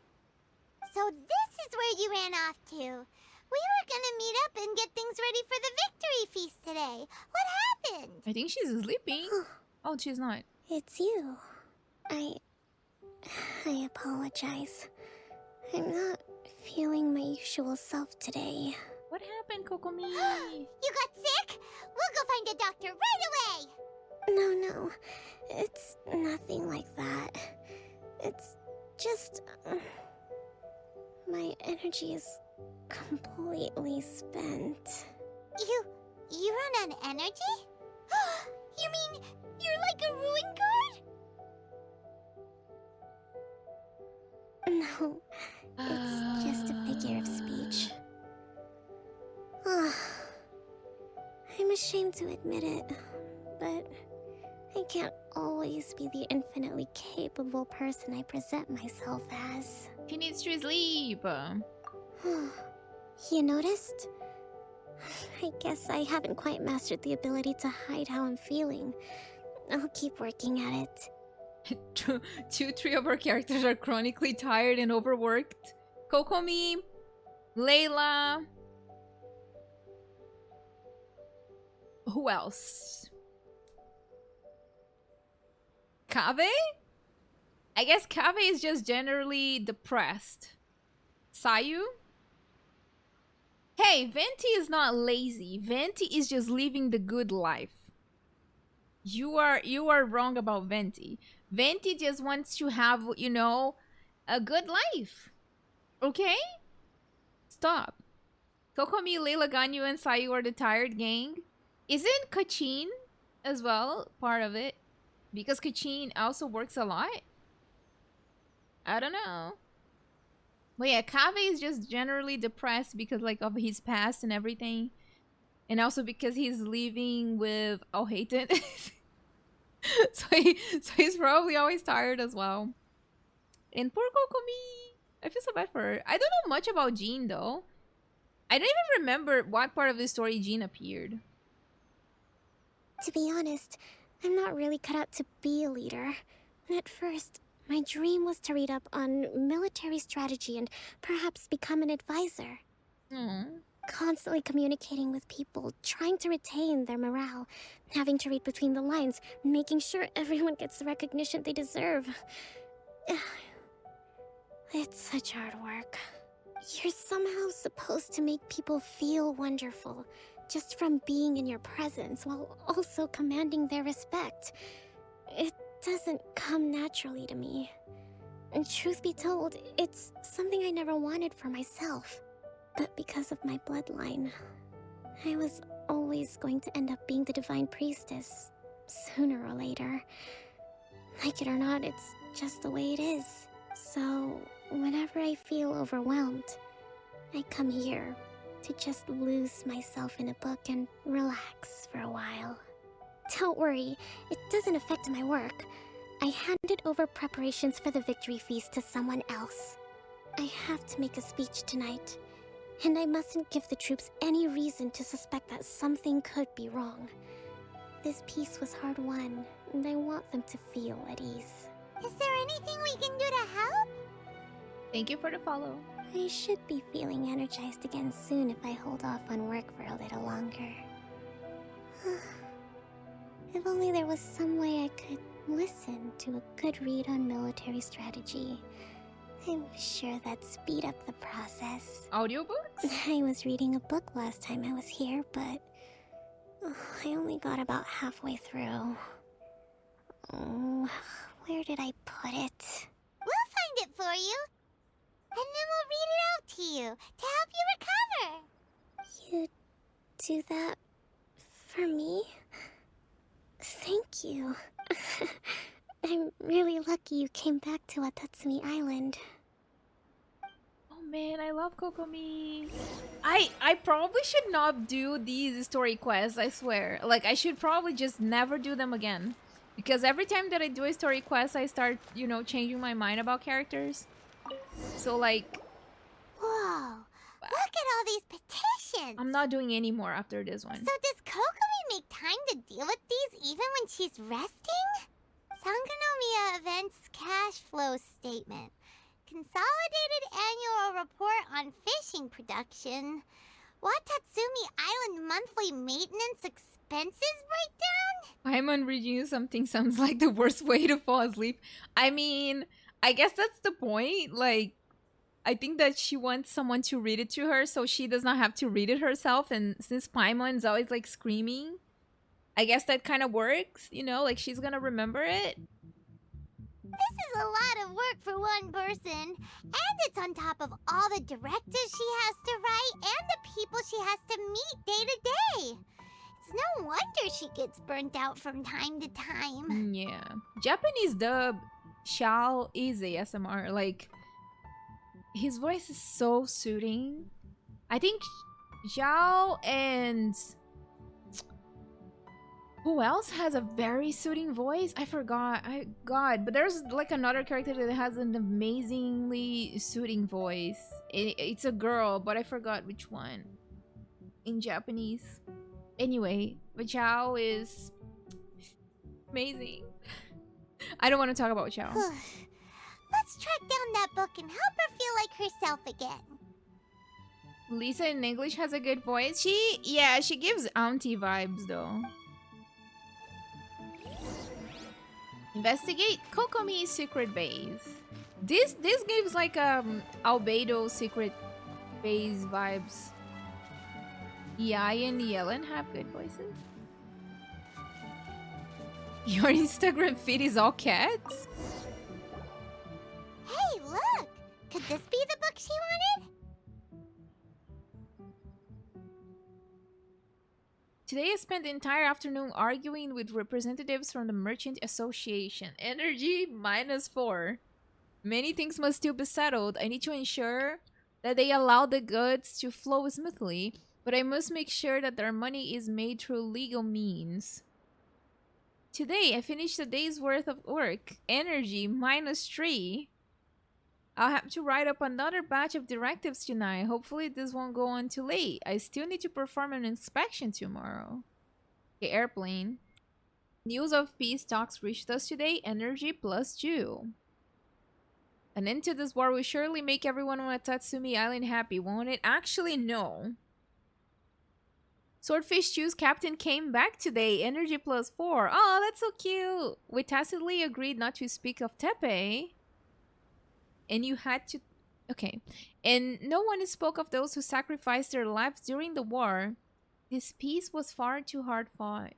So this is where you ran off to. We were gonna meet up and get things ready for the victory feast today. What happened? I think she's sleeping. Oh, she's not. It's you. I apologize. I'm not feeling my usual self today. What happened, Kokomi? You got sick? We'll go find a doctor right away! No. It's nothing like that. It's just... my energy is completely spent. You run on energy? You mean you're like a ruin guard? No, it's just a figure of speech. I'm ashamed to admit it, but I can't always be the infinitely capable person I present myself as. She needs to sleep. You noticed? I guess I haven't quite mastered the ability to hide how I'm feeling. I'll keep working at it. Three of our characters are chronically tired and overworked. Kokomi, Layla. Who else? Kave? I guess Kave is just generally depressed. Sayu? Hey, Venti is not lazy. Venti is just living the good life. You are wrong about Venti. Venti just wants to have, you know, a good life. Okay? Stop. Kokomi, Layla, Ganyu, and Sayu are the tired gang. Isn't Kachin as well part of it? Because Kachin also works a lot? I don't know. But yeah, Kave is just generally depressed because like of his past and everything. And also because he's living with Ohayton. so he's probably always tired as well. And poor Kokomi. I feel so bad for her. I don't know much about Jean though. I don't even remember what part of the story Jean appeared. To be honest, I'm not really cut out to be a leader. At first, my dream was to read up on military strategy and perhaps become an advisor. Constantly communicating with people, trying to retain their morale, having to read between the lines, making sure everyone gets the recognition they deserve. It's such hard work. You're somehow supposed to make people feel wonderful, just from being in your presence, while also commanding their respect. It doesn't come naturally to me. And truth be told, it's something I never wanted for myself. But because of my bloodline, I was always going to end up being the Divine Priestess, sooner or later. Like it or not, it's just the way it is. So, whenever I feel overwhelmed, I come here to just lose myself in a book and relax for a while. Don't worry, it doesn't affect my work. I handed over preparations for the victory feast to someone else. I have to make a speech tonight, and I mustn't give the troops any reason to suspect that something could be wrong. This peace was hard won, and I want them to feel at ease. Is there anything we can do to help? Thank you for the follow. I should be feeling energized again soon if I hold off on work for a little longer. If only there was some way I could listen to a good read on military strategy. I'm sure that'd speed up the process. Audiobooks? I was reading a book last time I was here, but I only got about halfway through. Oh, where did I put it? We'll find it for you. And then we'll read it out to you to help you recover. You do that for me? Thank you. I'm really lucky you came back to Watatsumi Island. Oh man, I love Kokomi. I probably should not do these story quests, I swear. Like, I should probably just never do them again. Because every time that I do a story quest, I start, you know, changing my mind about characters. So, like... Whoa, look at all these petitions. I'm not doing any more after this one. So does Kokomi make time to deal with these even when she's resting? Sangonomiya Events Cash Flow Statement. Consolidated Annual Report on Fishing Production. Watatsumi Island Monthly Maintenance Expenses Breakdown? Paimon reading you something sounds like the worst way to fall asleep. I mean, I guess that's the point. Like, I think that she wants someone to read it to her so she does not have to read it herself. And since Paimon's always like screaming, I guess that kind of works, you know, like she's gonna remember it. This is a lot of work for one person. And it's on top of all the directives she has to write and the people she has to meet day to day. It's no wonder she gets burnt out from time to time. Yeah. Japanese dub Shao is ASMR. Like, his voice is so soothing. I think Zhao and... Who else has a very soothing voice? I forgot. God, but there's like another character that has an amazingly soothing voice. It's a girl, but I forgot which one. In Japanese. Anyway, but Zhao is amazing. I don't want to talk about Zhao. Let's track down that book and help her feel like herself again. Lisa in English has a good voice. She gives auntie vibes though. Investigate Kokomi's secret base. This gives like Albedo secret base vibes. Yai and Yellen have good voices. Your Instagram feed is all cats? Hey, look! Could this be the book she wanted? Today I spent the entire afternoon arguing with representatives from the Merchant Association. Energy -4. Many things must still be settled. I need to ensure that they allow the goods to flow smoothly, but I must make sure that their money is made through legal means. Today I finished a day's worth of work. Energy -3. I'll have to write up another batch of directives tonight. Hopefully this won't go on too late. I still need to perform an inspection tomorrow. Okay, airplane. News of peace talks reached us today. Energy +2. An end to this war will surely make everyone on Watatsumi Island happy, won't it? Actually, no. Swordfish Chew's captain came back today. Energy +4. Oh, that's so cute. We tacitly agreed not to speak of Tepe. And you had to... Okay. And no one spoke of those who sacrificed their lives during the war. This peace was far too hard fought.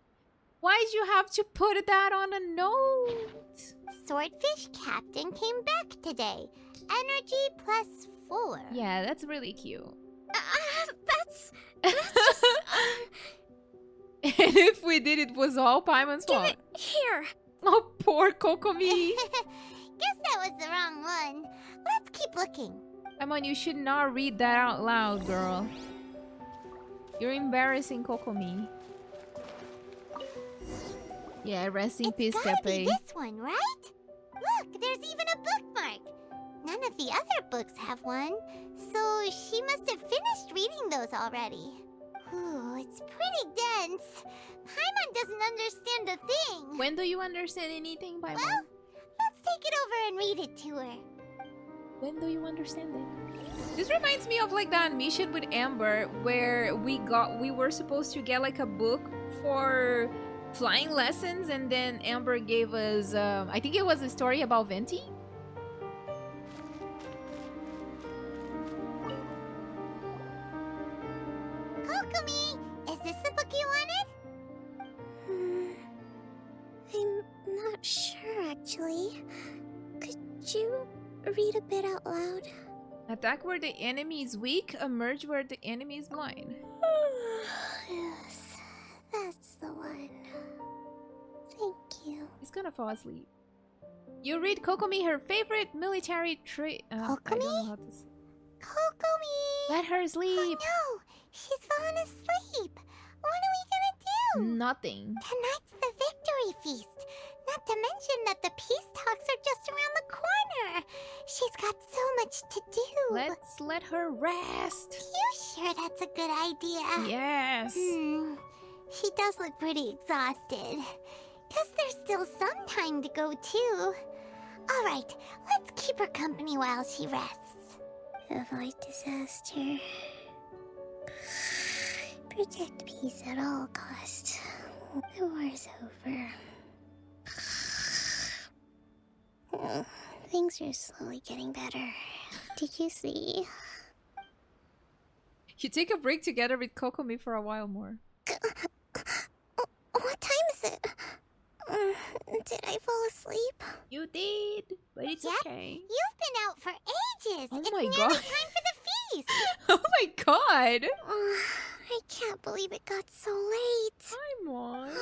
Why'd you have to put that on a note? Swordfish Captain came back today. Energy +4. Yeah, that's really cute. That's just... And if we did, it was all Paimon's fault. Give it here. Oh, poor Kokomi. Guess that was the wrong one. Let's keep looking. Paimon, you should not read that out loud, girl. You're embarrassing Kokomi. Yeah, rest in peace, Gotta be Tepe. this one, right? Look, there's even a bookmark. None of the other books have one, so she must have finished reading those already. Ooh, it's pretty dense. Paimon doesn't understand a thing. When do you understand anything, Paimon? Well, let's take it over and read it to her. When do you understand it? This reminds me of like that mission with Amber where we were supposed to get like a book for flying lessons, and then Amber gave us I think it was a story about Venti. Kokomi, is this the book you wanted? I'm not sure, actually. Could you read a bit out loud? Attack where the enemy is weak, emerge where the enemy is blind. Yes, that's the one. Thank you. He's gonna fall asleep. You read Kokomi her favorite military trait. I don't know how to say. Kokomi! Let her sleep. Oh no! She's fallen asleep! What are we gonna do? Nothing. Tonight's the victory feast. Not to mention that the peace talks are just around the corner. She's got so much to do. Let's let her rest. You sure that's a good idea? Yes. She does look pretty exhausted. Guess there's still some time to go too. Alright, let's keep her company while she rests. Avoid disaster. Protect peace at all costs. The war's over. Things are slowly getting better. Did you see? You take a break together with Kokomi for a while more. What time is it? Did I fall asleep? You did, but it's okay. You've been out for ages. Oh it's my nearly God. time for the feast. Oh my god. I can't believe it got so late. Paimon.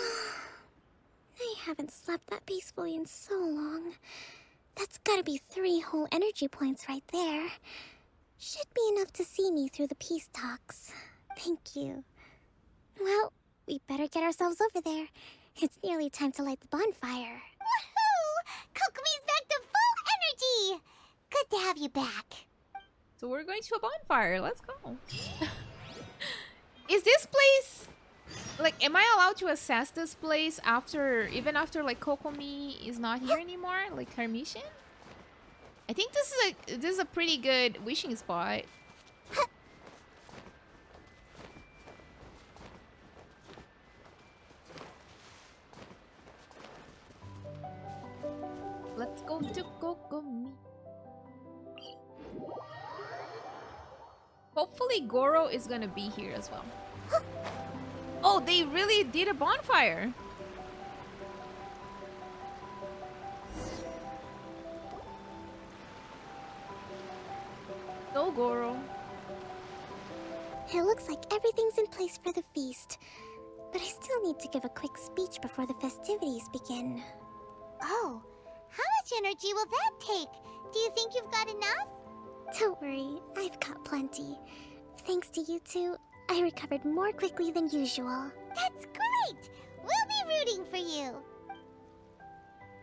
I haven't slept that peacefully in so long. That's gotta be 3 whole energy points right there. Should be enough to see me through the peace talks. Thank you. Well, we better get ourselves over there. It's nearly time to light the bonfire. Woohoo! Kokomi's back to full energy! Good to have you back. So we're going to a bonfire. Let's go. Is this place... Like, am I allowed to assess this place after... Even after, like, Kokomi is not here anymore? Like, her mission? I think this is a pretty good wishing spot. Let's go to Kokomi. Hopefully Goro is gonna be here as well. Oh, they really did a bonfire. Go, Goro. It looks like everything's in place for the feast. But I still need to give a quick speech before the festivities begin. Oh, how much energy will that take? Do you think you've got enough? Don't worry, I've got plenty. Thanks to you two, I recovered more quickly than usual. That's great! We'll be rooting for you.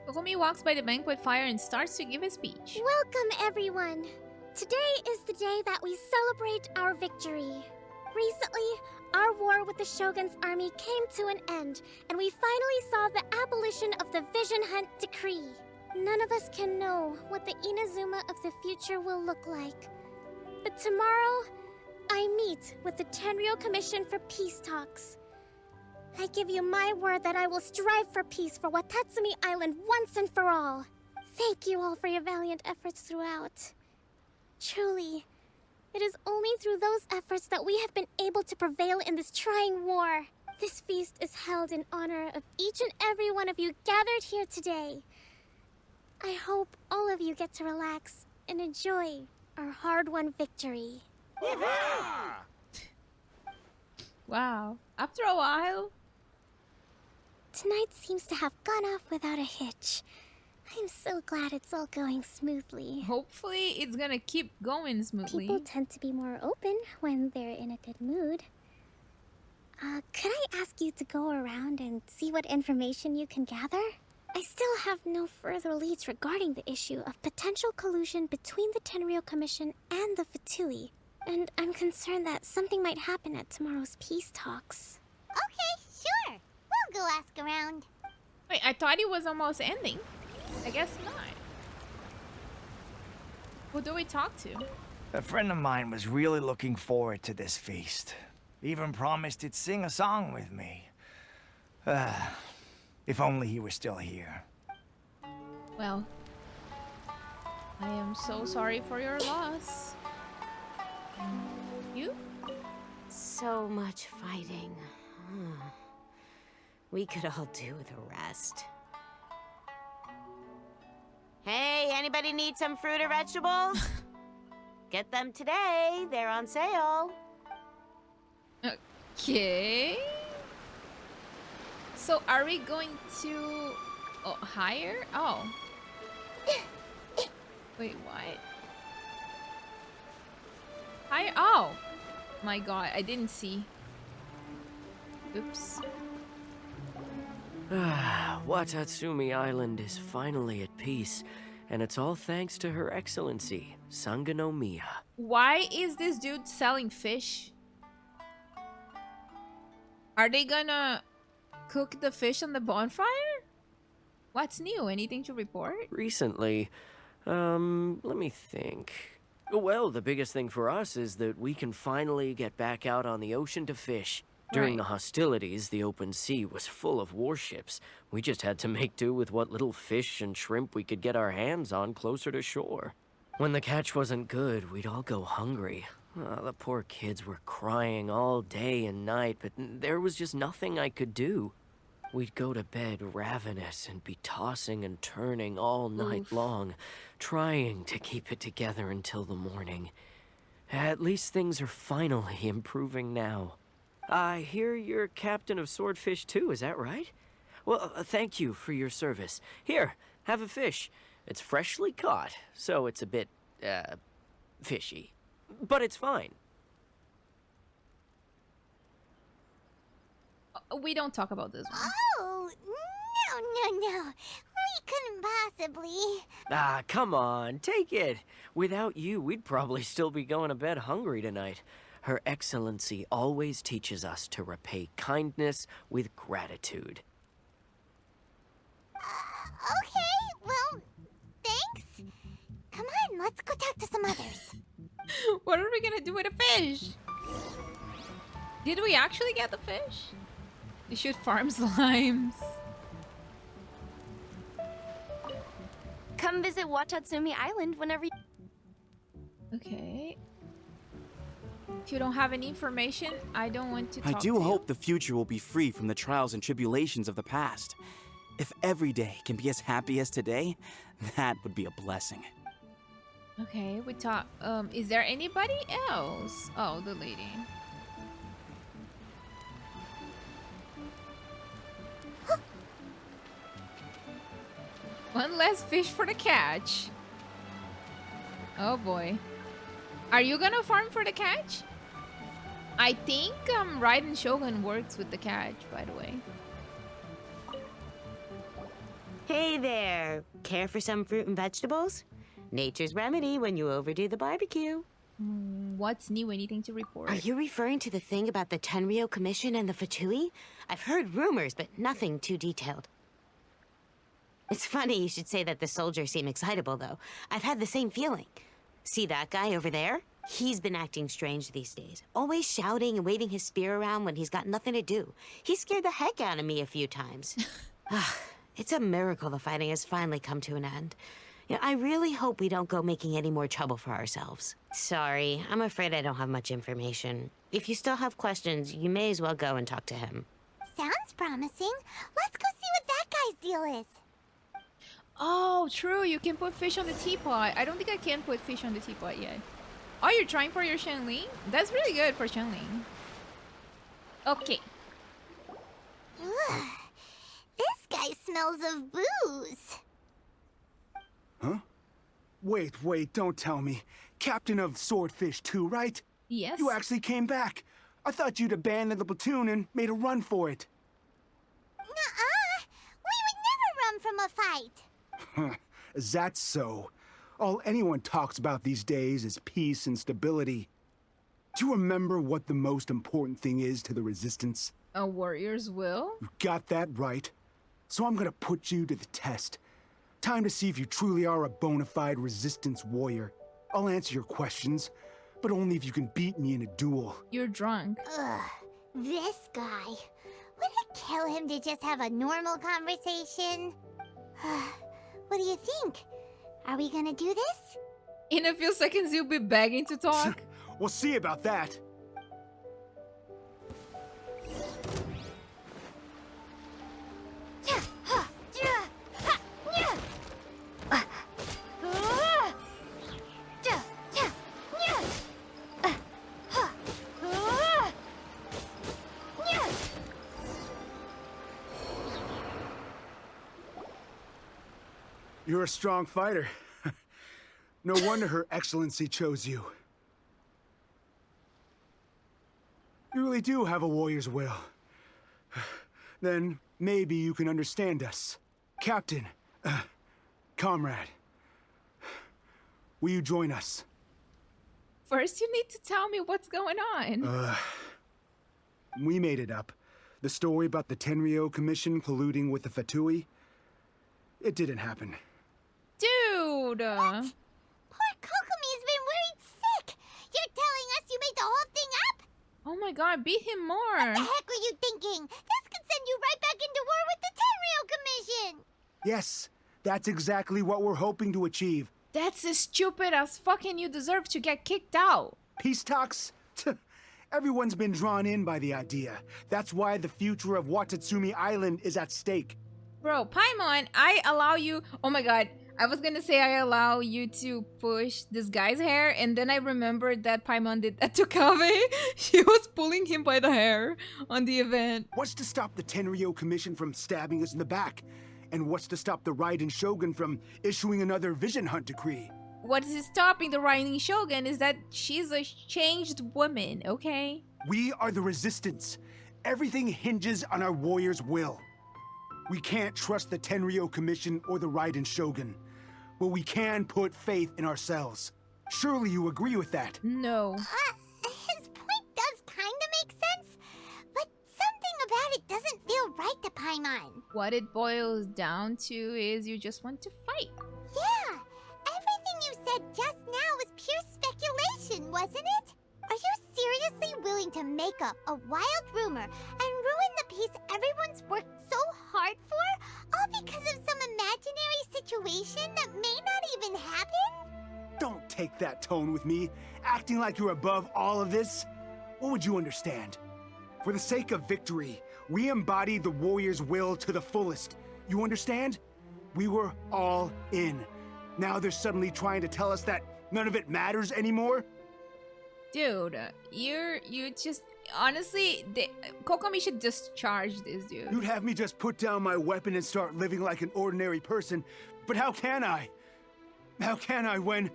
Kokomi walks by the banquet fire and starts to give a speech. Welcome, everyone. Today is the day that we celebrate our victory. Recently, our war with the Shogun's army came to an end, and we finally saw the abolition of the Vision Hunt Decree. None of us can know what the Inazuma of the future will look like. But tomorrow, I meet with the Tenryou Commission for peace talks. I give you my word that I will strive for peace for Watatsumi Island once and for all. Thank you all for your valiant efforts throughout. Truly, it is only through those efforts that we have been able to prevail in this trying war. This feast is held in honor of each and every one of you gathered here today. I hope all of you get to relax and enjoy our hard-won victory. Wow. After a while... Tonight seems to have gone off without a hitch. I'm so glad it's all going smoothly. Hopefully it's gonna keep going smoothly. People tend to be more open when they're in a good mood. Could I ask you to go around and see what information you can gather? I still have no further leads regarding the issue of potential collusion between the Tenryou Commission and the Fatui. And I'm concerned that something might happen at tomorrow's peace talks. Okay, sure. We'll go ask around. Wait, I thought it was almost ending. I guess not. Who do we talk to? A friend of mine was really looking forward to this feast. Even promised he'd sing a song with me. If only he were still here. Well, I am so sorry for your loss. You? So much fighting. We could all do with a rest. Hey, anybody need some fruit or vegetables? Get them today. They're on sale. Okay. So are we going to hire? Oh. Wait, what? Hire? Oh. My god, I didn't see. Oops. Watatsumi Island is finally at peace, and it's all thanks to Her Excellency, Sangonomiya. Why is this dude selling fish? Are they gonna cook the fish on the bonfire? What's new? Anything to report? Recently, let me think. Well, the biggest thing for us is that we can finally get back out on the ocean to fish. During the hostilities, the open sea was full of warships. We just had to make do with what little fish and shrimp we could get our hands on closer to shore. When the catch wasn't good, we'd all go hungry. The poor kids were crying all day and night, but there was just nothing I could do. We'd go to bed ravenous and be tossing and turning all night long, trying to keep it together until the morning. At least things are finally improving now. I hear you're captain of Swordfish too, is that right? Well, thank you for your service. Here, have a fish. It's freshly caught, so it's a bit, fishy. But it's fine. we don't talk about this one. Oh, no. We couldn't possibly. Ah, come on, take it. Without you, we'd probably still be going to bed hungry tonight. Her Excellency always teaches us to repay kindness with gratitude. Okay, well, thanks. Come on, let's go talk to some others. What are we gonna do with a fish? Did we actually get the fish? We should farm slimes. Come visit Watatsumi Island whenever you... Okay. If you don't have any information, I don't want to talk I do to hope the future will be free from the trials and tribulations of the past. If every day can be as happy as today, that would be a blessing. Okay, we talk. Is there anybody else? Oh, the lady. One less fish for the catch. Oh boy. Are you gonna farm for the catch? I think Raiden Shogun works with the catch, by the way. Hey there. Care for some fruit and vegetables? Nature's remedy when you overdo the barbecue. What's new? Anything to report? Are you referring to the thing about the Tenryou Commission and the Fatui? I've heard rumors, but nothing too detailed. It's funny you should say that the soldiers seem excitable, though. I've had the same feeling. See that guy over there? He's been acting strange these days. Always shouting and waving his spear around when he's got nothing to do. He scared the heck out of me a few times. It's a miracle the fighting has finally come to an end. You know, I really hope we don't go making any more trouble for ourselves. Sorry, I'm afraid I don't have much information. If you still have questions, you may as well go and talk to him. Sounds promising. Let's go see what that guy's deal is. Oh, true. You can put fish on the teapot. I don't think I can put fish on the teapot yet. Oh, you're trying for your Shenling? That's really good for Shenling. Okay. Ugh. This guy smells of booze. Huh? Wait, don't tell me. Captain of Swordfish 2, right? Yes. You actually came back. I thought you'd abandoned the platoon and made a run for it. Nuh-uh. We would never run from a fight. Is that so? All anyone talks about these days is peace and stability. Do you remember what the most important thing is to the Resistance? A warrior's will? You got that right. So I'm gonna put you to the test. Time to see if you truly are a bona fide Resistance warrior. I'll answer your questions, but only if you can beat me in a duel. You're drunk. Ugh, this guy. Would it kill him to just have a normal conversation? What do you think? Are we gonna do this? In a few seconds, you'll be begging to talk. We'll see about that. You're a strong fighter. No wonder Her Excellency chose you. You really do have a warrior's will. Then maybe you can understand us. Captain, comrade, will you join us? First, you need to tell me what's going on. We made it up. The story about the Tenryou Commission colluding with the Fatui, it didn't happen. Dude! Poor Kokomi's been worried sick. You're telling us you made the whole thing up? Oh my god, beat him more. What the heck were you thinking? This could send you right back into war with the Tenryou Commission. Yes, that's exactly what we're hoping to achieve. That's as stupid as fucking you deserve to get kicked out. Peace talks? Everyone's been drawn in by the idea. That's why the future of Watatsumi Island is at stake. Bro, Paimon, I allow you... Oh my god, I was gonna say I allow you to push this guy's hair, and then I remembered that Paimon did that to Kaveh. She was pulling him by the hair on the event. What's to stop the Tenryou Commission from stabbing us in the back? And what's to stop the Raiden Shogun from issuing another Vision Hunt decree? What is stopping the Raiden Shogun is that she's a changed woman, okay? We are the Resistance. Everything hinges on our warrior's will. We can't trust the Tenryo Commission or the Raiden Shogun, but we can put faith in ourselves. Surely you agree with that? No. His point does kinda make sense, but something about it doesn't feel right to Paimon. What it boils down to is you just want to fight. Yeah, everything you said just now was pure speculation, wasn't it? Are you seriously willing to make up a wild rumor and ruin the peace everyone's worked so hard for, all because of some imaginary situation that may not even happen? Don't take that tone with me, acting like you're above all of this. What would you understand? For the sake of victory, we embodied the warrior's will to the fullest. You understand? We were all in. Now they're suddenly trying to tell us that none of it matters anymore? Dude, you just honestly, Kokomi should discharge this dude. You'd have me just put down my weapon and start living like an ordinary person, but how can I? How can I when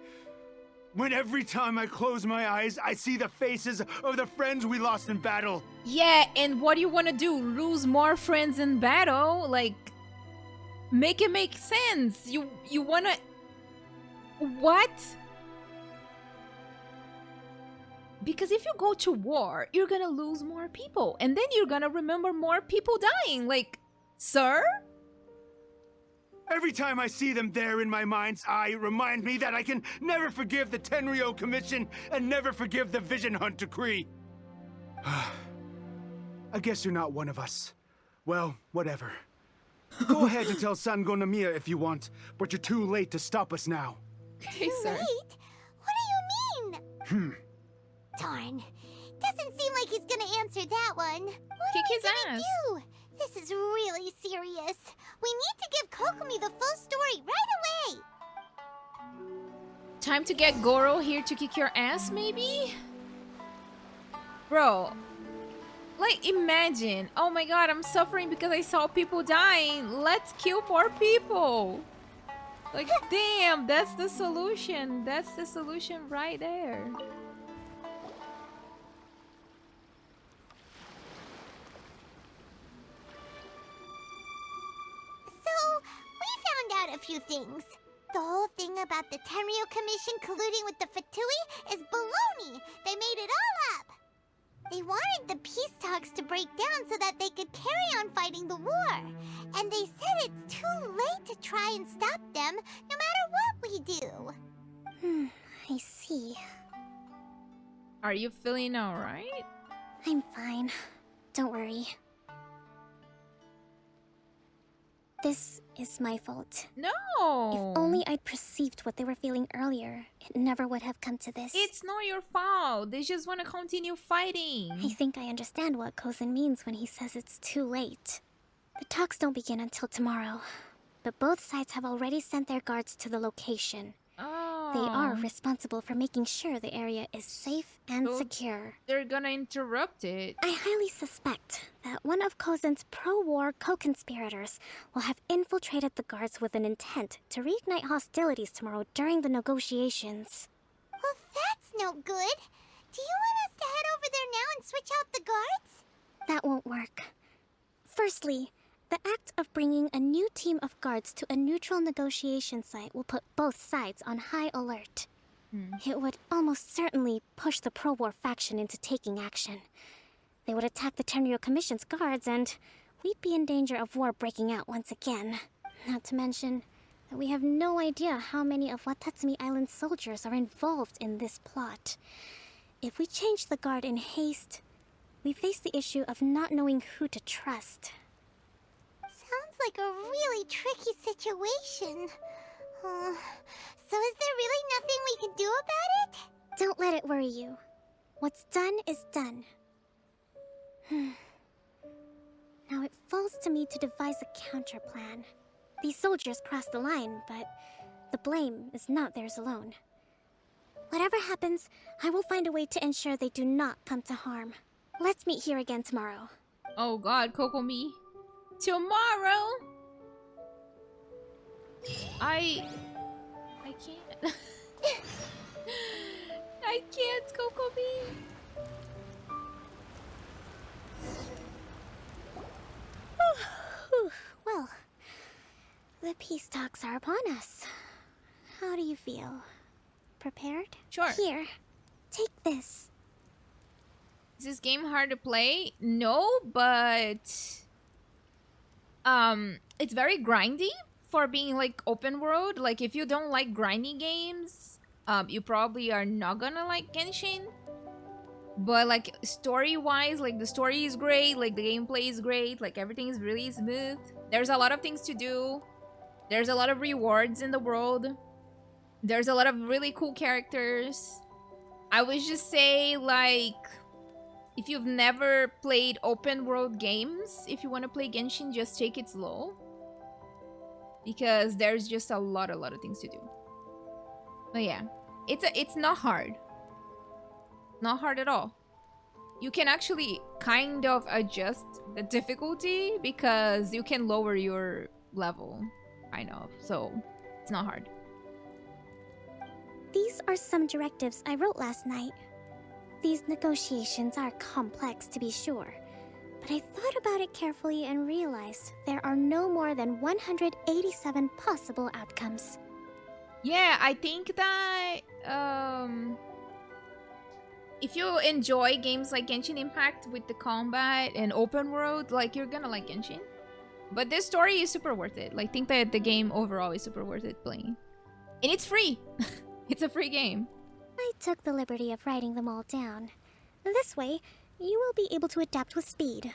every time I close my eyes, I see the faces of the friends we lost in battle? Yeah, and what do you want to do? Lose more friends in battle? Like, make it make sense. You want to... What? Because if you go to war, you're gonna lose more people. And then you're gonna remember more people dying. Like, sir? Every time I see them there in my mind's eye, it reminds me that I can never forgive the Tenryo Commission and never forgive the Vision Hunt Decree. I guess you're not one of us. Well, whatever. Go ahead and tell Sangonomiya if you want, but you're too late to stop us now. Okay, sir. Late? What do you mean? Darn. Doesn't seem like he's gonna answer that one. What Kick his are we gonna ass. do? This is really serious. We need to give Kokomi the full story right away. Time to get Goro here to kick your ass, maybe? Bro, like, imagine. Oh my god, I'm suffering because I saw people dying. Let's kill more people. Like, damn, that's the solution. That's the solution right there. So, we found out a few things. The whole thing about the Tenryo Commission colluding with the Fatui is baloney. They made it all up. They wanted the peace talks to break down so that they could carry on fighting the war. And they said it's too late to try and stop them, no matter what we do. I see. Are you feeling alright? I'm fine. Don't worry. This is my fault. No! If only I'd perceived what they were feeling earlier, it never would have come to this. It's not your fault. They just want to continue fighting. I think I understand what Kozen means when he says it's too late. The talks don't begin until tomorrow, but both sides have already sent their guards to the location. Oh. They are responsible for making sure the area is safe and secure. They're gonna interrupt it. I highly suspect that one of Kozen's pro-war co-conspirators will have infiltrated the guards with an intent to reignite hostilities tomorrow during the negotiations. Well, that's no good. Do you want us to head over there now and switch out the guards? That won't work. Firstly, the act of bringing a new team of guards to a neutral negotiation site will put both sides on high alert. It would almost certainly push the pro-war faction into taking action. They would attack the Tenryo Commission's guards, and we'd be in danger of war breaking out once again. Not to mention that we have no idea how many of Watatsumi Island's soldiers are involved in this plot. If we change the guard in haste, we face the issue of not knowing who to trust. Sounds like a really tricky situation. So is there really nothing we can do about it? Don't let it worry you. What's done is done. Now it falls to me to devise a counter plan. These soldiers crossed the line, but the blame is not theirs alone. Whatever happens, I will find a way to ensure they do not come to harm. Let's meet here again tomorrow. Oh god, Kokomi. Tomorrow? I can't. I can't, Kokomi. peace talks are upon us. How do you feel? Prepared? Sure. Here, take this. Is this game hard to play? No, but it's very grindy for being like open world. Like if you don't like grindy games, you probably are not gonna like Genshin. But like story-wise, like the story is great, like the gameplay is great, like everything is really smooth. There's a lot of things to do. There's a lot of rewards in the world. There's a lot of really cool characters. I would just say, like, if you've never played open world games, if you want to play Genshin, just take it slow. Because there's just a lot of things to do. But yeah, it's not hard. Not hard at all. You can actually kind of adjust the difficulty because you can lower your level, kind of. So it's not hard. These are some directives I wrote last night. These negotiations are complex, to be sure, but I thought about it carefully and realized there are no more than 187 possible outcomes. Yeah, I think that if you enjoy games like Genshin Impact with the combat and open world, like, you're gonna like Genshin. But this story is super worth it. Like, think that the game overall is super worth it playing. And it's free. It's a free game. I took the liberty of writing them all down. This way, you will be able to adapt with speed,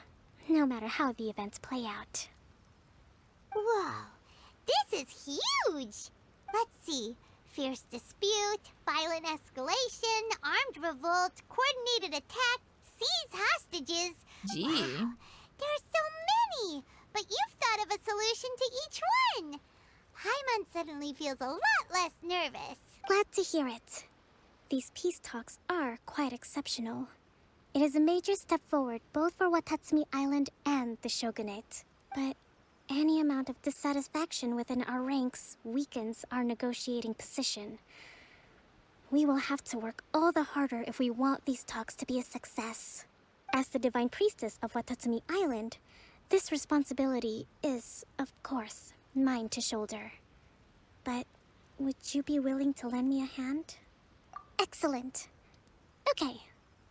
no matter how the events play out. Whoa, this is huge! Let's see. Fierce dispute, violent escalation, armed revolt, coordinated attack, seize hostages. Gee. Wow, there are so many, but you've thought of a solution to each one. Paimon suddenly feels a lot less nervous. Glad to hear it. These peace talks are quite exceptional. It is a major step forward both for Watatsumi Island and the Shogunate. But any amount of dissatisfaction within our ranks weakens our negotiating position. We will have to work all the harder if we want these talks to be a success. As the Divine Priestess of Watatsumi Island, this responsibility is, of course, mine to shoulder. But would you be willing to lend me a hand? Excellent. Okay,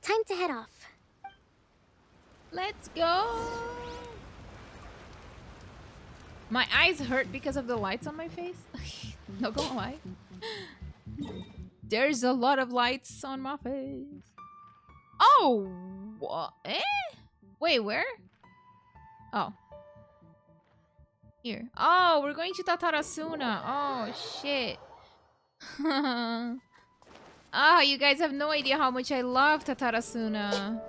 time to head off. Let's go. My eyes hurt because of the lights on my face. Not gonna lie. There's a lot of lights on my face. Oh, what? Eh? Wait, where? Oh. Here. Oh, we're going to Tatarasuna. Oh, shit. Ah, you guys have no idea how much I love Tatarasuna.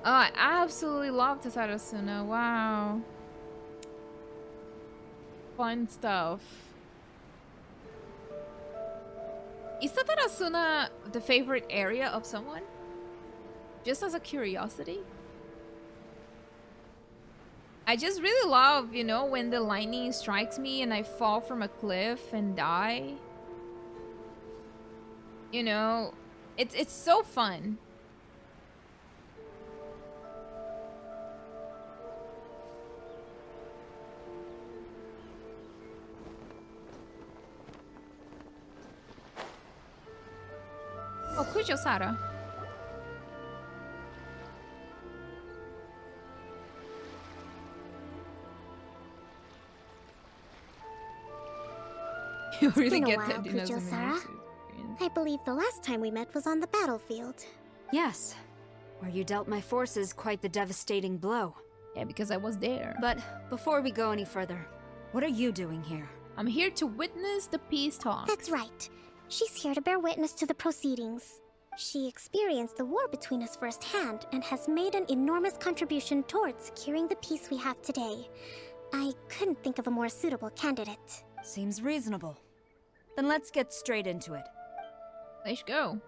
Oh, I absolutely love Tatarasuna. Wow. Fun stuff. Is Tatarasuna the favorite area of someone? Just as a curiosity? I just really love, you know, when the lightning strikes me and I fall from a cliff and die. You know, it's so fun. Oh, Kujo-Sara. You really It's been get a while, that Dino's Kujo-Sara. I believe the last time we met was on the battlefield. Yes, where you dealt my forces quite the devastating blow. Yeah, because I was there. But before we go any further, what are you doing here? I'm here to witness the peace talks. That's right. She's here to bear witness to the proceedings. She experienced the war between us firsthand and has made an enormous contribution towards securing the peace we have today. I couldn't think of a more suitable candidate. Seems reasonable. Then let's get straight into it. Let's go.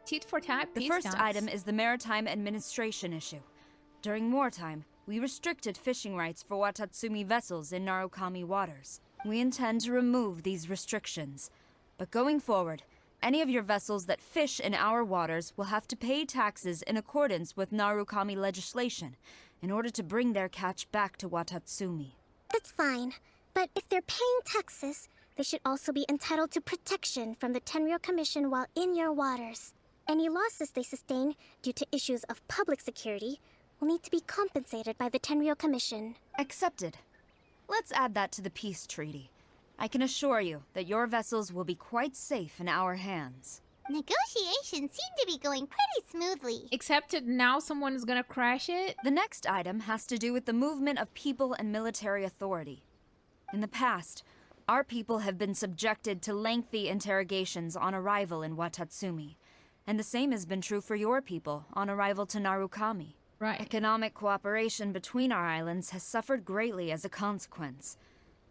Tit for tat, The peace first talks. item is the maritime administration issue. During wartime, we restricted fishing rights for Watatsumi vessels in Narukami waters. We intend to remove these restrictions. But going forward, any of your vessels that fish in our waters will have to pay taxes in accordance with Narukami legislation in order to bring their catch back to Watatsumi. That's fine. But if they're paying taxes, they should also be entitled to protection from the Tenryou Commission while in your waters. Any losses they sustain due to issues of public security will need to be compensated by the Tenryou Commission. Accepted. Let's add that to the peace treaty. I can assure you that your vessels will be quite safe in our hands. Negotiations seem to be going pretty smoothly. Except now someone is gonna crash it. The next item has to do with the movement of people and military authority. In the past, our people have been subjected to lengthy interrogations on arrival in Watatsumi, and the same has been true for your people on arrival to Narukami. Right. Economic cooperation between our islands has suffered greatly as a consequence.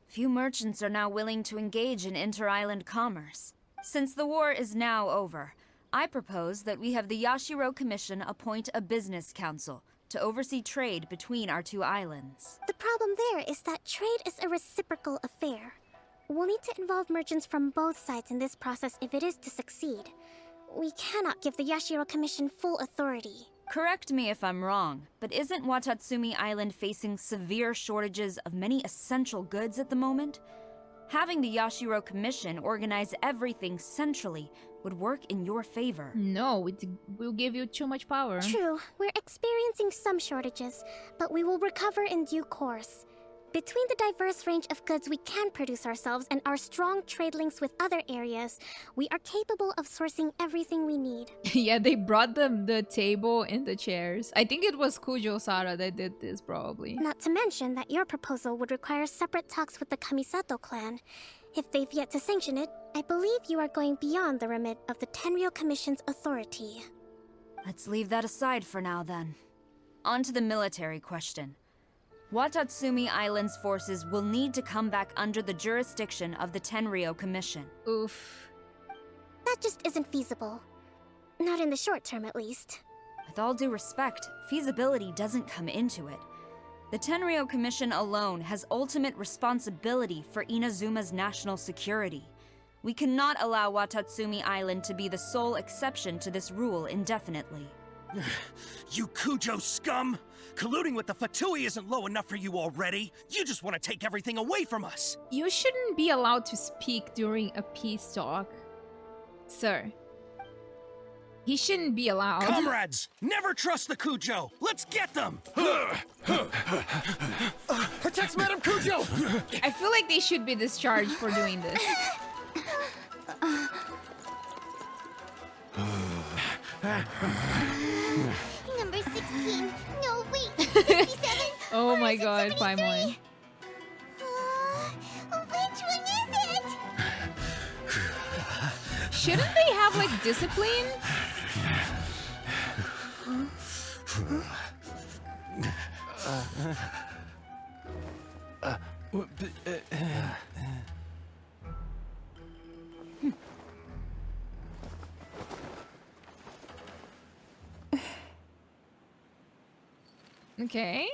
Few merchants are now willing to engage in inter-island commerce. Since the war is now over, I propose that we have the Yashiro Commission appoint a business council to oversee trade between our two islands. The problem there is that trade is a reciprocal affair. We'll need to involve merchants from both sides in this process if it is to succeed. We cannot give the Yashiro Commission full authority. Correct me if I'm wrong, but isn't Watatsumi Island facing severe shortages of many essential goods at the moment? Having the Yashiro Commission organize everything centrally would work in your favor. No, it will give you too much power. True, we're experiencing some shortages, but we will recover in due course. Between the diverse range of goods we can produce ourselves and our strong trade links with other areas, we are capable of sourcing everything we need. Yeah, they brought them the table and the chairs. I think it was Kujo-Sara that did this, probably. Not to mention that your proposal would require separate talks with the Kamisato clan. If they've yet to sanction it, I believe you are going beyond the remit of the Tenryou Commission's authority. Let's leave that aside for now, then. On to the military question. Watatsumi Island's forces will need to come back under the jurisdiction of the Tenryou Commission. Oof. That just isn't feasible. Not in the short term, at least. With all due respect, feasibility doesn't come into it. The Tenryou Commission alone has ultimate responsibility for Inazuma's national security. We cannot allow Watatsumi Island to be the sole exception to this rule indefinitely. You Kujo scum! Colluding with the Fatui isn't low enough for you already. You just want to take everything away from us. You shouldn't be allowed to speak during a peace talk, sir. He shouldn't be allowed. Comrades, never trust the Kujo. Let's get them. Protect Madam Kujo! I feel like they should be discharged for doing this. Number 16. No, wait. 67. Oh my god, Paimon. Which one is it? Shouldn't they have, like, discipline? Okay.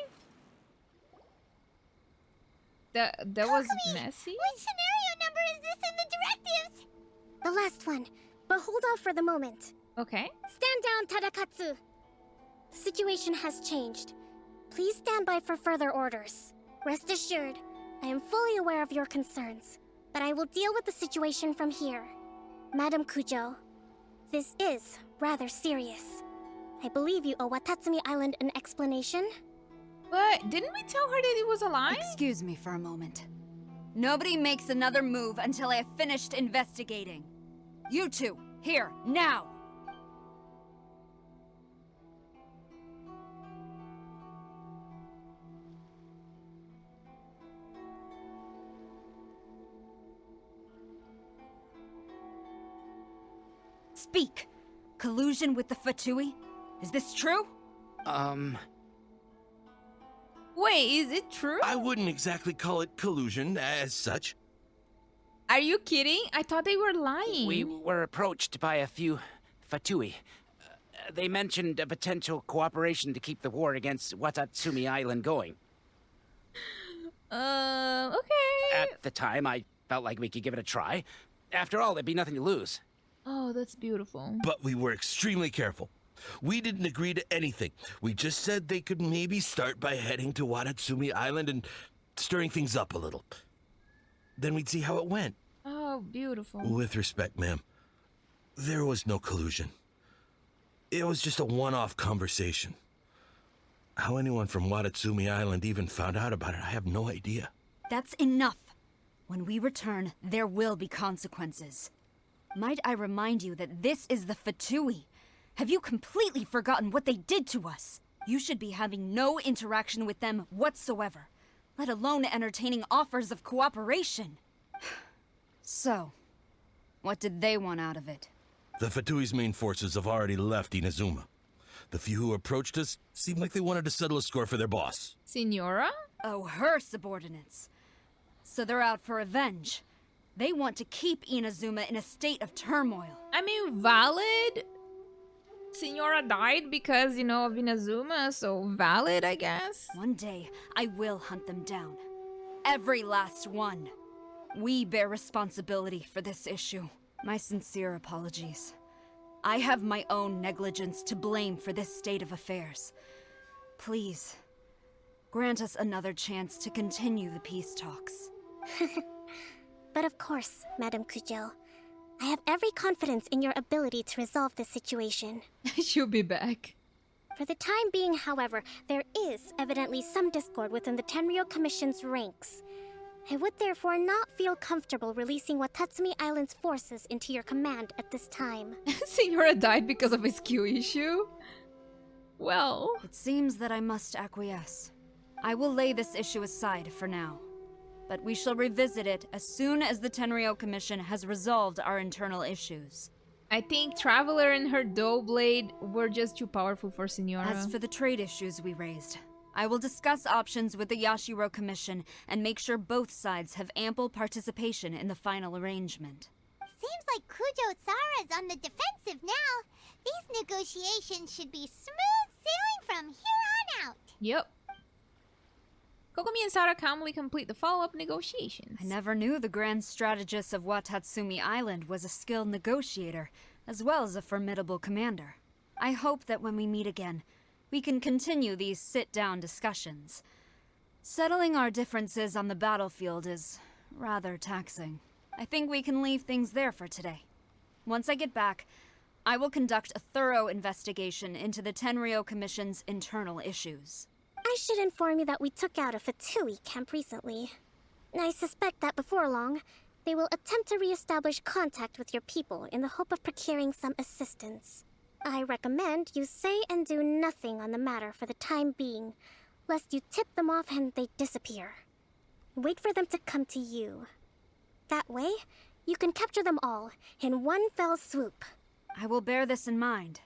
That was messy. Which scenario number is this in the directives? The last one, but hold off for the moment. Okay. Stand down, Tadakatsu. The situation has changed. Please stand by for further orders. Rest assured, I am fully aware of your concerns, but I will deal with the situation from here. Madam Kujo, this is rather serious. I believe you owe Watatsumi Island an explanation. But didn't we tell her that it was a lie? Excuse me for a moment. Nobody makes another move until I have finished investigating. You two, here, now! Speak! Collusion with the Fatui? Is this true? Wait, is it true? I wouldn't exactly call it collusion as such. Are you kidding? I thought they were lying. We were approached by a few Fatui. They mentioned a potential cooperation to keep the war against Watatsumi Island going. Okay. At the time, I felt like we could give it a try. After all, there'd be nothing to lose. Oh, that's beautiful. But we were extremely careful. We didn't agree to anything. We just said they could maybe start by heading to Watatsumi Island and stirring things up a little. Then we'd see how it went. Oh, beautiful. With respect, ma'am, there was no collusion. It was just a one-off conversation. How anyone from Watatsumi Island even found out about it, I have no idea. That's enough. When we return, there will be consequences. Might I remind you that this is the Fatui? Have you completely forgotten what they did to us? You should be having no interaction with them whatsoever, let alone entertaining offers of cooperation. So, what did they want out of it? The Fatui's main forces have already left Inazuma. The few who approached us seemed like they wanted to settle a score for their boss. Signora? Oh, her subordinates. So they're out for revenge. They want to keep Inazuma in a state of turmoil. I mean, valid. Signora died because, you know, of Inazuma, so valid, I guess. One day, I will hunt them down. Every last one. We bear responsibility for this issue. My sincere apologies. I have my own negligence to blame for this state of affairs. Please, grant us another chance to continue the peace talks. But of course, Madam Kujo. I have every confidence in your ability to resolve this situation. She'll be back. For the time being, however, there is evidently some discord within the Tenryou Commission's ranks. I would therefore not feel comfortable releasing Watatsumi Island's forces into your command at this time. Signora died because of a skill issue? Well... It seems that I must acquiesce. I will lay this issue aside for now. But we shall revisit it as soon as the Tenryou Commission has resolved our internal issues. I think Traveler and her Doughblade were just too powerful for Signora. As for the trade issues we raised, I will discuss options with the Yashiro Commission and make sure both sides have ample participation in the final arrangement. Seems like Kujo-Sara's on the defensive now. These negotiations should be smooth sailing from here on out. Yep. Kokomi and Sara calmly complete the follow-up negotiations. I never knew the grand strategist of Watatsumi Island was a skilled negotiator, as well as a formidable commander. I hope that when we meet again, we can continue these sit-down discussions. Settling our differences on the battlefield is rather taxing. I think we can leave things there for today. Once I get back, I will conduct a thorough investigation into the Tenryou Commission's internal issues. I should inform you that we took out a Fatui camp recently. I suspect that before long, they will attempt to re-establish contact with your people in the hope of procuring some assistance. I recommend you say and do nothing on the matter for the time being, lest you tip them off and they disappear. Wait for them to come to you. That way, you can capture them all in one fell swoop. I will bear this in mind.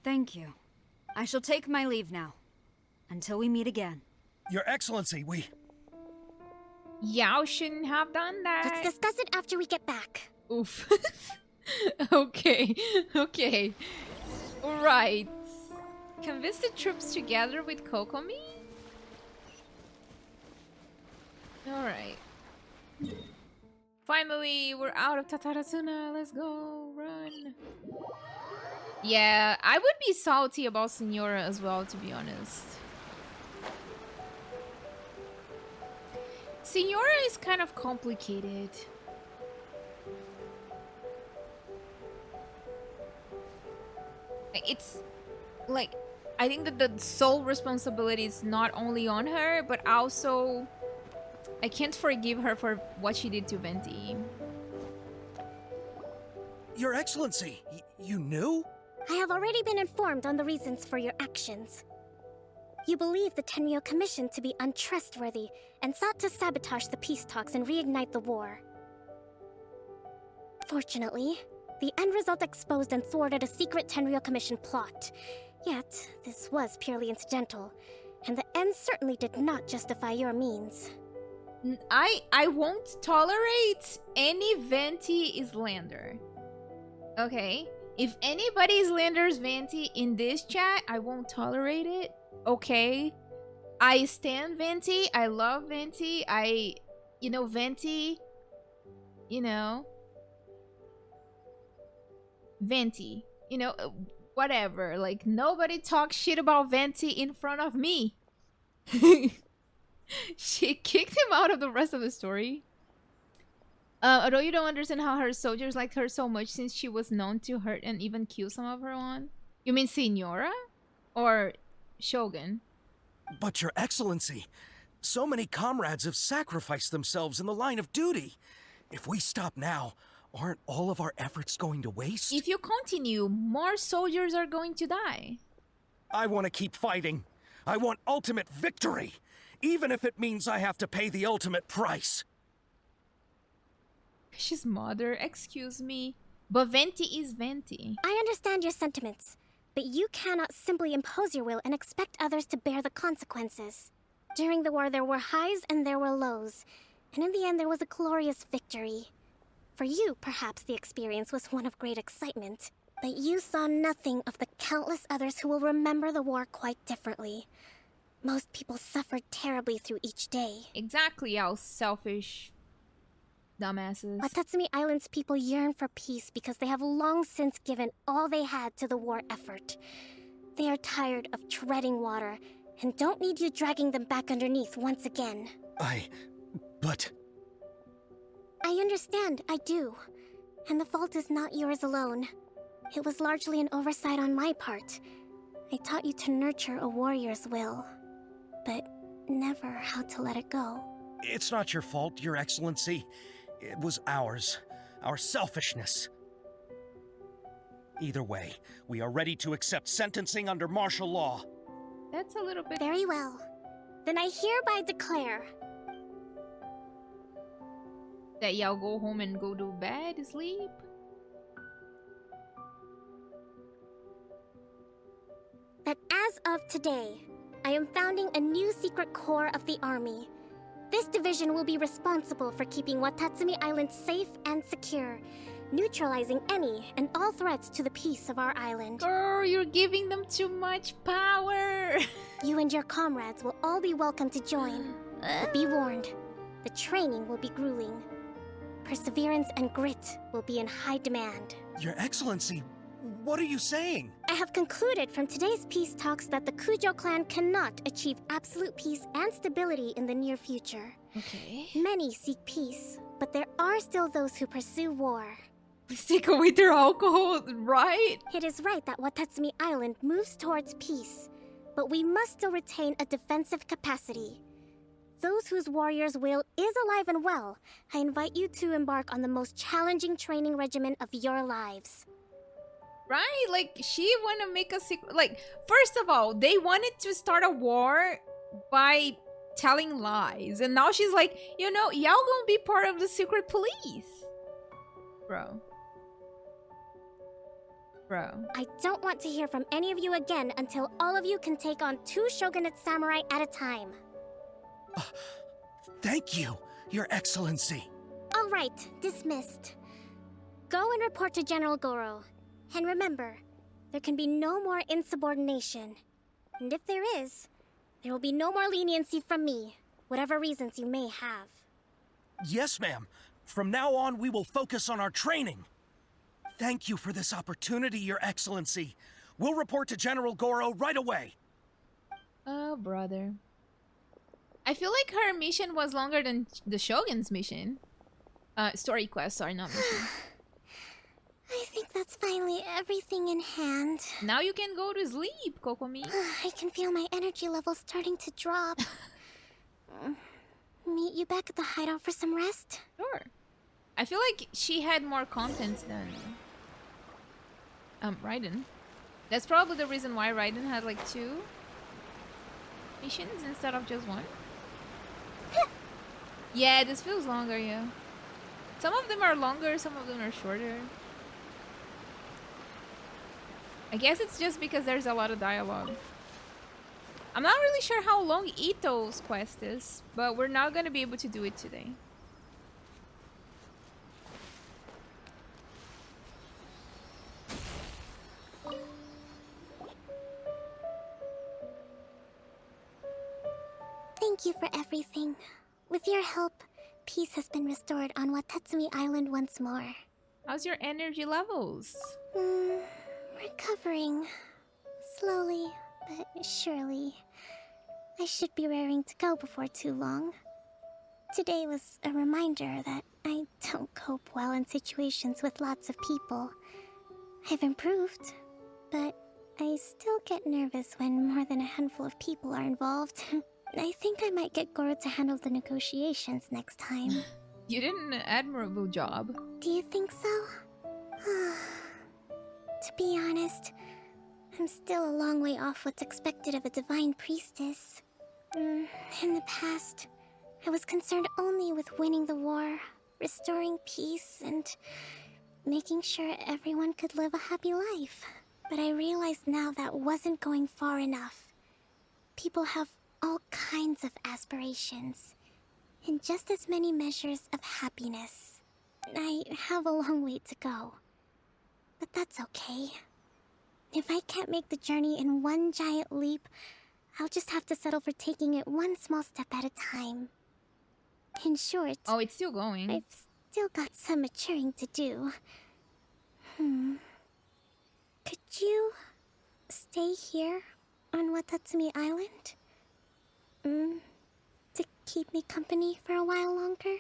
Thank you. I shall take my leave now. Until we meet again. Your Excellency, we... Yao shouldn't have done that. Let's discuss it after we get back. Oof. Okay. Okay. Right. Convince the troops together with Kokomi? Alright. Finally, we're out of Tatarasuna. Let's go. Run. Yeah, I would be salty about Signora as well, to be honest. Signora is kind of complicated. It's like, I think that the sole responsibility is not only on her, but also I can't forgive her for what she did to Venti. Your Excellency, you knew? I have already been informed on the reasons for your actions. You believe the Tenryou Commission to be untrustworthy and sought to sabotage the peace talks and reignite the war. Fortunately, the end result exposed and thwarted a secret Tenryou Commission plot. Yet, this was purely incidental, and the end certainly did not justify your means. I won't tolerate any Venti Islander. Okay? If anybody Islanders Venti in this chat, I won't tolerate it. Okay? I stand Venti. I love Venti. Venti, Venti, whatever. Like, nobody talks shit about Venti in front of me. She kicked him out of the rest of the story. Although you don't understand how her soldiers liked her so much since she was known to hurt and even kill some of her own. You mean Signora? Or Shogun? But Your Excellency, so many comrades have sacrificed themselves in the line of duty. If we stop now, aren't all of our efforts going to waste? If you continue, more soldiers are going to die. I want to keep fighting. I want ultimate victory, even if it means I have to pay the ultimate price. She's mother, excuse me. But Venti is Venti. I understand your sentiments, but you cannot simply impose your will and expect others to bear the consequences. During the war, there were highs and there were lows, and in the end, there was a glorious victory. For you, perhaps the experience was one of great excitement, but you saw nothing of the countless others who will remember the war quite differently. Most people suffered terribly through each day. Exactly, how selfish dumbasses. Watatsumi Island's people yearn for peace because they have long since given all they had to the war effort. They are tired of treading water and don't need you dragging them back underneath once again. But... I understand, I do. And the fault is not yours alone. It was largely an oversight on my part. I taught you to nurture a warrior's will, but never how to let it go. It's not your fault, Your Excellency. It was ours. Our selfishness. Either way, we are ready to accept sentencing under martial law. That's a little bit... Very well. Then I hereby declare... that y'all go home and go to bed, sleep? That as of today, I am founding a new secret corps of the army. This division will be responsible for keeping Watatsumi Island safe and secure, neutralizing any and all threats to the peace of our island. Girl, you're giving them too much power! You and your comrades will all be welcome to join. But be warned, the training will be grueling. Perseverance and grit will be in high demand. Your Excellency, what are you saying? I have concluded from today's peace talks that the Kujo clan cannot achieve absolute peace and stability in the near future. Okay. Many seek peace, but there are still those who pursue war. Take away their alcohol, right? It is right that Watatsumi Island moves towards peace, but we must still retain a defensive capacity. Those whose warrior's will is alive and well, I invite you to embark on the most challenging training regimen of your lives. Right? Like, she wanna make a secret. Like, first of all, they wanted to start a war by telling lies. And now she's like, you know, y'all gonna be part of the secret police. Bro. I don't want to hear from any of you again until all of you can take on 2 shogunate samurai at a time. Thank you, Your Excellency. All right, dismissed. Go and report to General Goro. And remember, there can be no more insubordination. And if there is, there will be no more leniency from me, whatever reasons you may have. Yes, ma'am. From now on, we will focus on our training. Thank you for this opportunity, Your Excellency. We'll report to General Goro right away. Oh, brother. I feel like her mission was longer than the Shogun's mission. Story quests, sorry, not mission. I think that's finally everything in hand. Now you can go to sleep, Kokomi. I can feel my energy level starting to drop. Meet you back at the hideout for some rest? Sure. I feel like she had more contents than Raiden. That's probably the reason why Raiden had like 2 missions instead of just 1. Yeah, this feels longer, yeah. Some of them are longer, some of them are shorter. I guess it's just because there's a lot of dialogue. I'm not really sure how long Ito's quest is, but we're not gonna be able to do it today. Thank you for everything. With your help, peace has been restored on Watatsumi Island once more. How's your energy levels? Recovering. Slowly, but surely. I should be raring to go before too long. Today was a reminder that I don't cope well in situations with lots of people. I've improved, but I still get nervous when more than a handful of people are involved. I think I might get Goro to handle the negotiations next time. You did an admirable job. Do you think so? To be honest, I'm still a long way off what's expected of a divine priestess. In the past, I was concerned only with winning the war, restoring peace, and making sure everyone could live a happy life. But I realized now that wasn't going far enough. People have all kinds of aspirations, and just as many measures of happiness. I have a long way to go. But that's okay. If I can't make the journey in one giant leap, I'll just have to settle for taking it one small step at a time. In short... Oh, it's still going. I've still got some maturing to do. Could you stay here on Watatsumi Island? To keep me company for a while longer?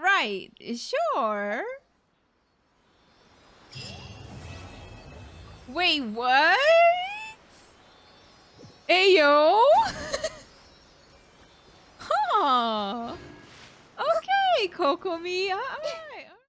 Right, sure. Wait, what? Ayo? Huh. Okay, Kokomi.